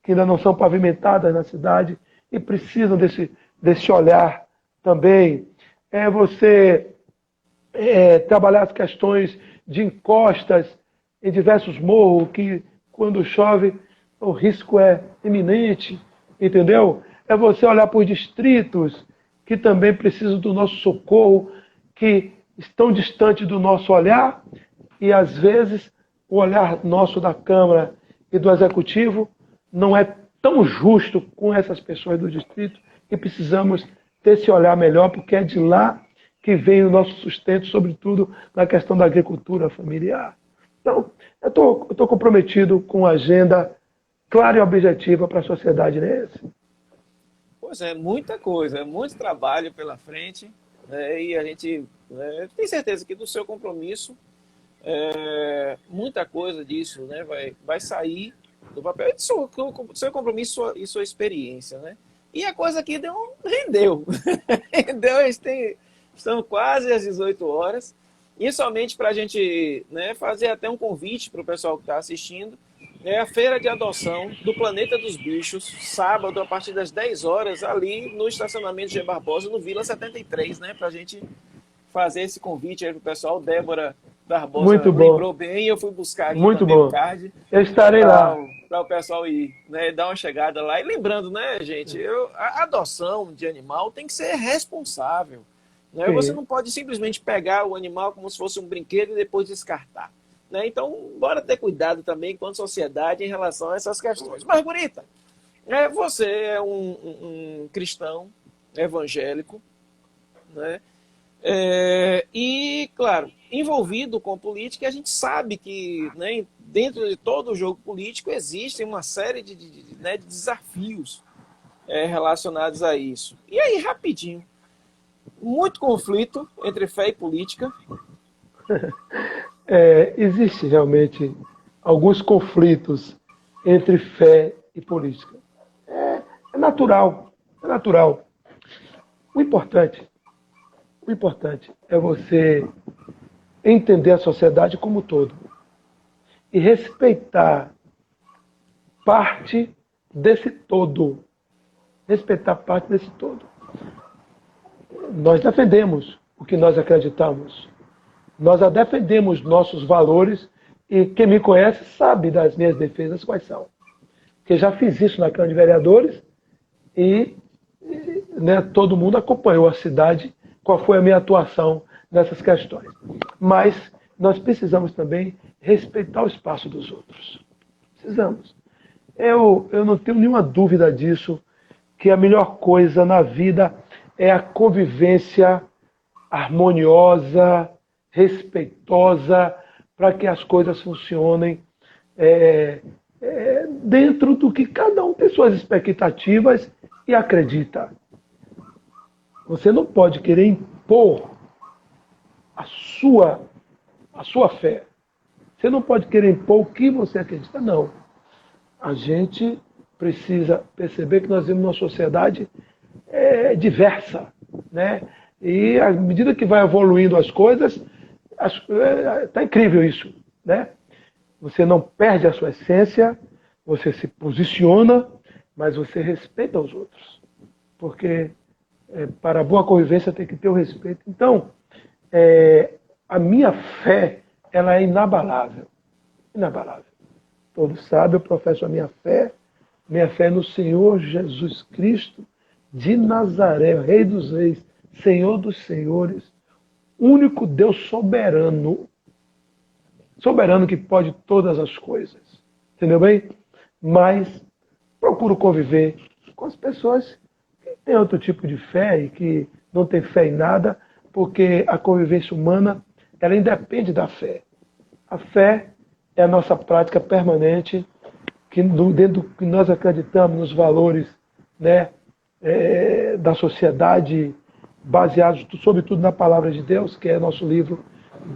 que ainda não são pavimentadas na cidade e precisam desse olhar também. É você trabalhar as questões de encostas em diversos morros, que quando chove o risco é iminente, entendeu? É você olhar para os distritos que também precisam do nosso socorro, que estão distantes do nosso olhar, e às vezes o olhar nosso da Câmara e do Executivo não é tão justo com essas pessoas do distrito, e precisamos ter esse olhar melhor, porque é de lá que vem o nosso sustento, sobretudo na questão da agricultura familiar. Então, eu estou comprometido com uma agenda clara e objetiva para a sociedade nesse. Pois é, muita coisa, muito trabalho pela frente, né? E a gente tem certeza que do seu compromisso, muita coisa disso, né, vai sair do papel, do seu compromisso e sua experiência, né? E a coisa aqui rendeu. Rendeu, estamos quase às 18 horas. E somente para a gente, né, fazer até um convite para o pessoal que está assistindo, é a Feira de Adoção do Planeta dos Bichos, sábado, a partir das 10 horas, ali no estacionamento G. Barbosa, no Vila 73, né, para a gente fazer esse convite aí para o pessoal. Débora Barbosa Muito bom. lembrou bem, eu fui buscar aqui muito também bom. o card. Eu estarei lá. Para o pessoal ir, né, dar uma chegada lá. E lembrando, né, gente, a adoção de animal tem que ser responsável. Né? Você não pode simplesmente pegar o animal como se fosse um brinquedo e depois descartar. Né? Então, bora ter cuidado também enquanto sociedade em relação a essas questões. Margarita, você é um cristão evangélico, né? E, claro, envolvido com política, a gente sabe que, né, dentro de todo o jogo político existem uma série de desafios relacionados a isso. E aí, rapidinho, muito conflito entre fé e política. Existe realmente alguns conflitos entre fé e política. É natural, é natural. O importante é você entender a sociedade como um todo e respeitar parte desse todo. Respeitar parte desse todo. Nós defendemos o que nós acreditamos. Nós defendemos nossos valores e quem me conhece sabe das minhas defesas quais são. Porque já fiz isso na Câmara de Vereadores e né, todo mundo acompanhou a cidade, qual foi a minha atuação nessas questões. Mas nós precisamos também respeitar o espaço dos outros. Precisamos. Eu não tenho nenhuma dúvida disso, que a melhor coisa na vida é a convivência harmoniosa, respeitosa, para que as coisas funcionem dentro do que cada um tem suas expectativas e acredita. Você não pode querer impor a sua fé. Você não pode querer impor o que você acredita, não. A gente precisa perceber que nós vivemos numa sociedade diversa, né? E à medida que vai evoluindo as coisas, está incrível isso, né? Você não perde a sua essência, você se posiciona, mas você respeita os outros. Porque para a boa convivência tem que ter o respeito. Então, a minha fé, ela é inabalável. Inabalável. Todos sabem, eu professo a minha fé é no Senhor Jesus Cristo de Nazaré, Rei dos Reis, Senhor dos Senhores, único Deus soberano, soberano que pode todas as coisas. Entendeu bem? Mas procuro conviver com as pessoas que têm outro tipo de fé e que não têm fé em nada, porque a convivência humana, ela independe da fé. A fé é a nossa prática permanente, que dentro do que nós acreditamos nos valores, né, da sociedade, baseados sobretudo na palavra de Deus, que é nosso livro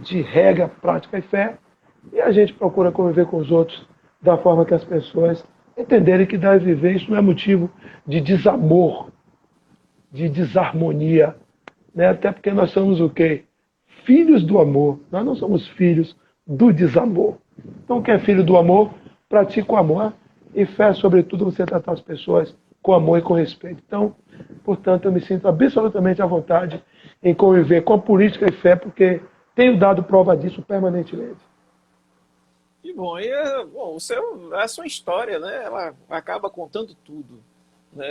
de regra, prática e fé, e a gente procura conviver com os outros da forma que as pessoas entenderem que deve viver. Isso não é motivo de desamor, de desarmonia, né? Até porque nós somos o quê? Filhos do amor. Nós não somos filhos do desamor. Então, quem é filho do amor, pratica o amor e fé, sobretudo, você tratar as pessoas com amor e com respeito. Então, portanto, eu me sinto absolutamente à vontade em conviver com a política e fé, porque tenho dado prova disso permanentemente. Que bom. E, bom, a sua história, né? Ela acaba contando tudo, né?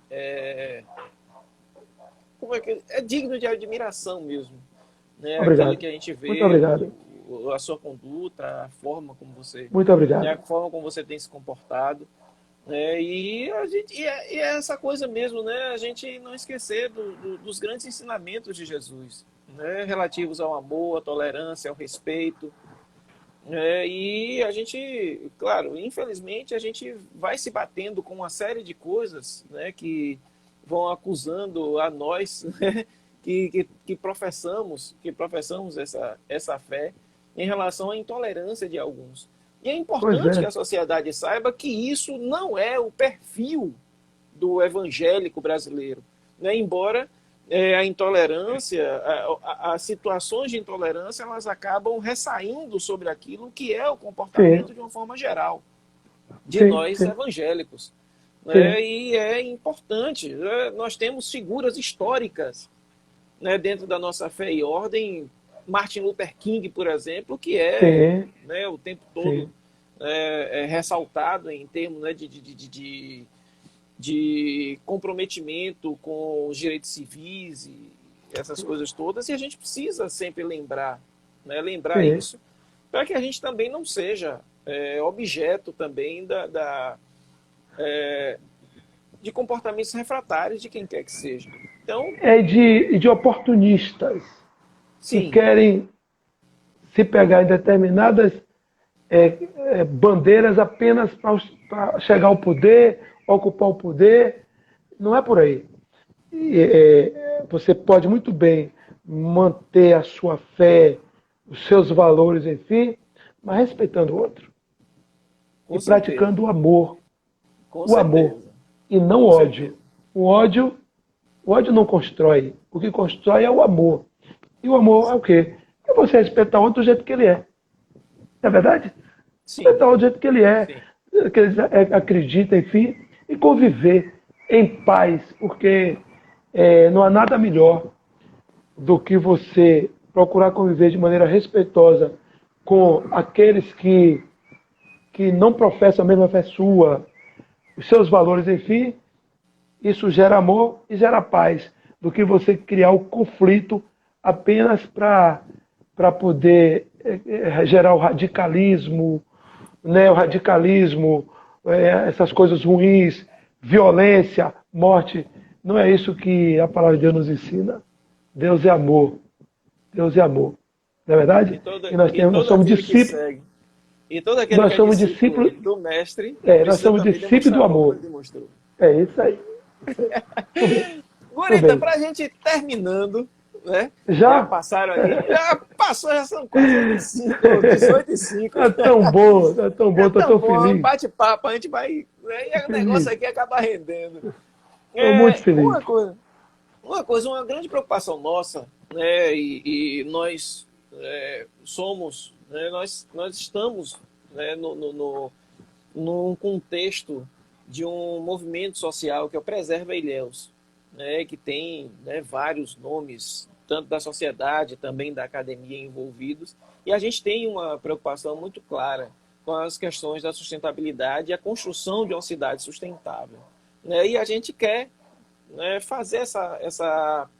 É, como é que é digno de admiração mesmo, né? Aquilo Obrigado. que a gente Muito vê, obrigado. a sua conduta, a forma como você, Muito né? obrigado. A forma como você tem se comportado, né? E a gente e é essa coisa mesmo, né? A gente não esquecer dos grandes ensinamentos de Jesus, né? Relativos ao amor, à tolerância, ao respeito. E a gente, claro, infelizmente a gente vai se batendo com uma série de coisas, né, que vão acusando a nós, né, que professamos essa fé em relação à intolerância de alguns. E é Pois importante que é. a sociedade saiba que isso não é o perfil do evangélico brasileiro, né? Embora a intolerância, as situações de intolerância, elas acabam ressaindo sobre aquilo que é o Sim, comportamento de uma forma geral de sim, nós sim, evangélicos, sim, né? E é importante, né? Nós temos figuras históricas, né, dentro da nossa fé e ordem, Martin Luther King, por exemplo, que é, sim, né, o tempo todo sim. ressaltado em termos, né, de comprometimento com os direitos civis e essas coisas todas, e a gente precisa sempre lembrar, né, lembrar Sim. isso, para que a gente também não seja objeto também de comportamentos refratários de quem quer que seja. Então, É de oportunistas que sim, querem se pegar em determinadas bandeiras apenas para chegar ao poder, ocupar o poder. Não é por aí. Você pode muito bem manter a sua fé, os seus valores, enfim, mas respeitando o outro e com certeza, praticando o amor. com O amor certeza, e não o com ódio. certeza. O ódio, o ódio não constrói. O que constrói é o amor. E o amor é o quê? É você respeitar o outro do jeito que ele é. Não é verdade? Sim, Respeitar o do jeito que ele é, sim. que ele acredita, enfim, e conviver em paz, porque não há nada melhor do que você procurar conviver de maneira respeitosa com aqueles que não professam a mesma fé sua, os seus valores, enfim. Isso gera amor e gera paz, do que você criar o conflito apenas para poder gerar o radicalismo, né? O radicalismo, essas coisas ruins, violência, morte. Não é isso que a palavra de Deus nos ensina. Deus é amor. Deus é amor. Não é verdade? E E nós todo somos aquele que discípulos, segue, e todo aquele que nós é somos discípulo discípulos, do mestre, nós precisa somos também discípulos do demonstrar amor como amor. ele demonstrou. É isso aí. Muito bem, muito Gurita, bem. para a gente ir terminando, né? Já Já? passaram aqui, já passou, já são quase 8h05, 18h05. É tão bom, É estou tão tão bom, feliz. bate-papo, a gente vai. Né, e o negócio Feliz. aqui acaba rendendo. Estou muito feliz. Uma grande preocupação nossa, né? E nós somos, né, nós estamos, né, num contexto de um movimento social que é o Preserva Ilhéus, né, que tem, né, vários nomes, tanto da sociedade, também da academia envolvidos, e a gente tem uma preocupação muito clara com as questões da sustentabilidade e a construção de uma cidade sustentável. Né, e a gente quer, né, fazer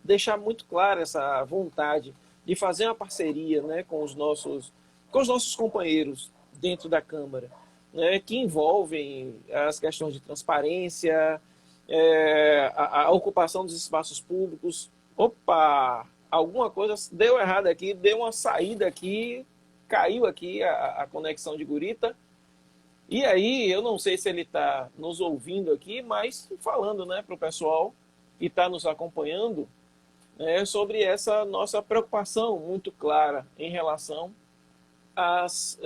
deixar muito clara essa vontade de fazer uma parceria, né, com os nossos companheiros dentro da Câmara, né, que envolvem as questões de transparência, a ocupação dos espaços públicos. Opa, alguma coisa deu errado aqui, deu uma saída aqui, caiu aqui a conexão de Gurita. E aí, eu não sei se ele está nos ouvindo aqui, mas falando, né, para o pessoal que está nos acompanhando, né, sobre essa nossa preocupação muito clara em relação às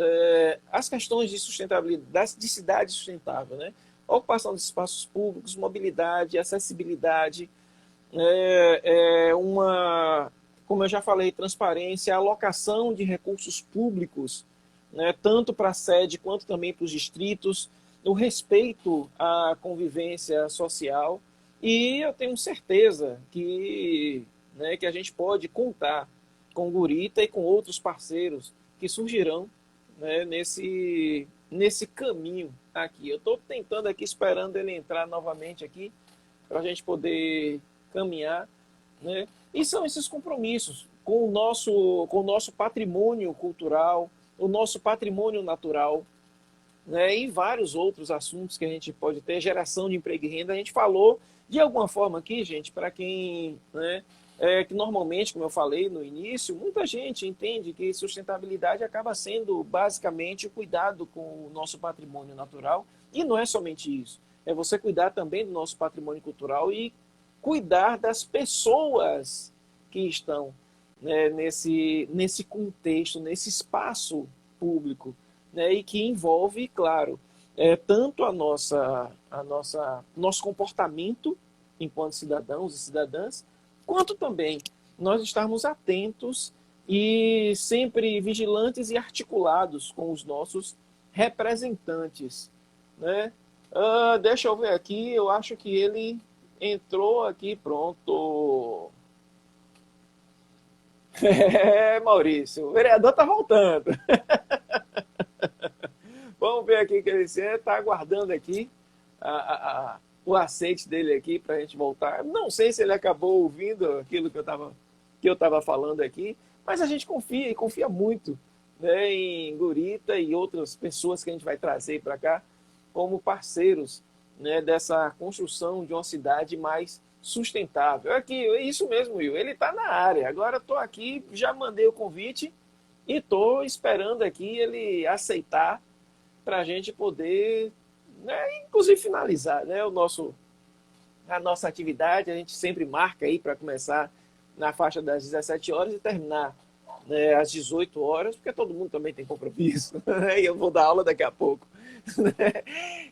questões de sustentabilidade, de cidade sustentável, né? Ocupação de espaços públicos, mobilidade, acessibilidade, como eu já falei, transparência, alocação de recursos públicos, né, tanto para a sede quanto também para os distritos, o respeito à convivência social. E eu tenho certeza que, né, que a gente pode contar com o Gurita e com outros parceiros que surgirão, né, nesse caminho aqui. Eu estou tentando aqui, esperando ele entrar novamente aqui, para a gente poder caminhar, né? E são esses compromissos com o nosso patrimônio cultural, o nosso patrimônio natural, né? E vários outros assuntos que a gente pode ter, geração de emprego e renda. A gente falou de alguma forma aqui, gente, para quem, né, que normalmente, como eu falei no início, muita gente entende que sustentabilidade acaba sendo basicamente o cuidado com o nosso patrimônio natural, e não é somente isso. É você cuidar também do nosso patrimônio cultural e cuidar das pessoas que estão, né, nesse contexto, nesse espaço público, né, e que envolve, claro, tanto nosso comportamento enquanto cidadãos e cidadãs, quanto também nós estarmos atentos e sempre vigilantes e articulados com os nossos representantes, né? Deixa eu ver aqui, eu acho que ele entrou aqui, pronto. Maurício, o vereador está voltando. Vamos ver aqui que ele está aguardando aqui o aceite dele aqui para a gente voltar. Não sei se ele acabou ouvindo aquilo que eu estava falando aqui, mas a gente confia e confia muito, né, em Gurita e outras pessoas que a gente vai trazer para cá como parceiros, né, dessa construção de uma cidade mais sustentável. Aqui, é isso mesmo, Will. Ele está na área. Agora estou aqui, já mandei o convite e estou esperando aqui ele aceitar para a gente poder, né, inclusive finalizar, né, a nossa atividade. A gente sempre marca aí para começar na faixa das 17 horas e terminar, né, às 18 horas, porque todo mundo também tem compromisso, né, e eu vou dar aula daqui a pouco.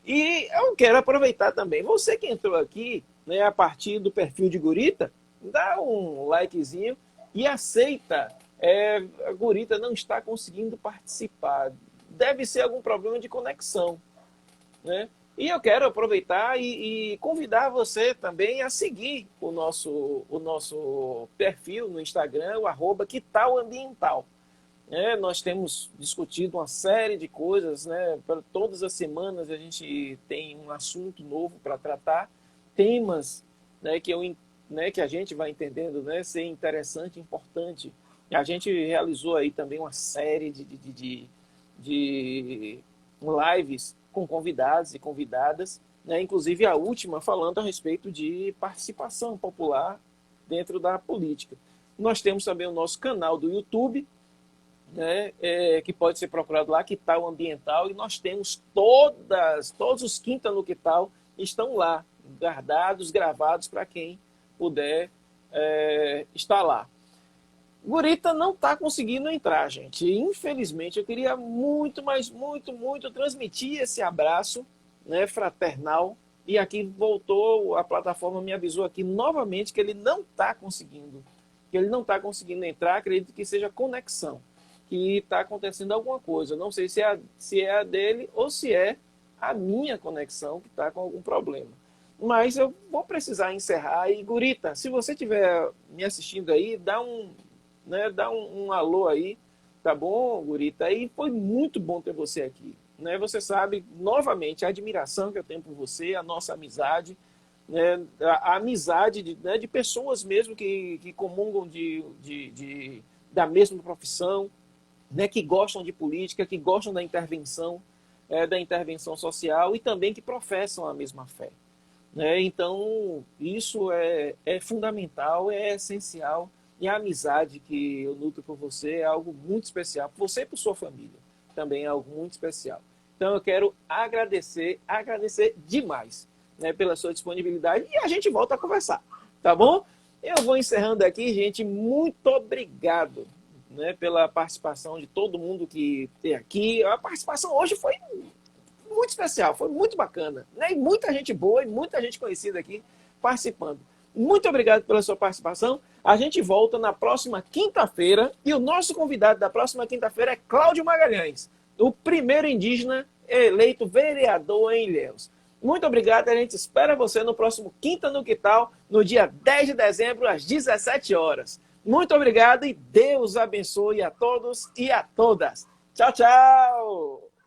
E eu quero aproveitar também, você que entrou aqui, né, a partir do perfil de Gurita, dá um likezinho e aceita. A Gurita não está conseguindo participar. Deve ser algum problema de conexão, né? E eu quero aproveitar e convidar você também a seguir o nosso perfil no Instagram, o @quitalambiental. Nós temos discutido uma série de coisas, né? Todas as semanas a gente tem um assunto novo para tratar, temas, né, que a gente vai entendendo, né, ser interessante, importante. E a gente realizou aí também uma série de lives com convidados e convidadas, né, inclusive a última falando a respeito de participação popular dentro da política. Nós temos também o nosso canal do YouTube, né, que pode ser procurado lá, Quital Ambiental, e nós temos todos os Quinta no Quital estão lá, guardados, gravados para quem puder estar lá. Gurita não está conseguindo entrar, gente. Infelizmente, eu queria muito, mas muito, muito transmitir esse abraço, né, fraternal. E aqui voltou, a plataforma me avisou aqui novamente que ele não está conseguindo. Que ele não está conseguindo entrar, acredito que seja conexão. Que está acontecendo alguma coisa. Não sei se é a dele ou se é a minha conexão que está com algum problema. Mas eu vou precisar encerrar. E, Gurita, se você estiver me assistindo aí, dá um alô aí, tá bom, Gurita? E foi muito bom ter você aqui. Né? Você sabe, novamente, a admiração que eu tenho por você, a nossa amizade, né? A amizade de pessoas mesmo que comungam da mesma profissão, né? Que gostam de política, que gostam da intervenção social e também que professam a mesma fé. Né? Então, isso é fundamental, é essencial. E a amizade que eu nutro por você é algo muito especial. Por você e por sua família também é algo muito especial. Então, eu quero agradecer demais, né, pela sua disponibilidade. E a gente volta a conversar, tá bom? Eu vou encerrando aqui, gente. Muito obrigado, né, pela participação de todo mundo que tem aqui. A participação hoje foi muito especial, foi muito bacana, né? E muita gente boa e muita gente conhecida aqui participando. Muito obrigado pela sua participação. A gente volta na próxima quinta-feira e o nosso convidado da próxima quinta-feira é Cláudio Magalhães, o primeiro indígena eleito vereador em Ilhéus. Muito obrigado, a gente espera você no próximo Quinta no Quital, no dia 10 de dezembro, às 17 horas. Muito obrigado e Deus abençoe a todos e a todas. Tchau, tchau!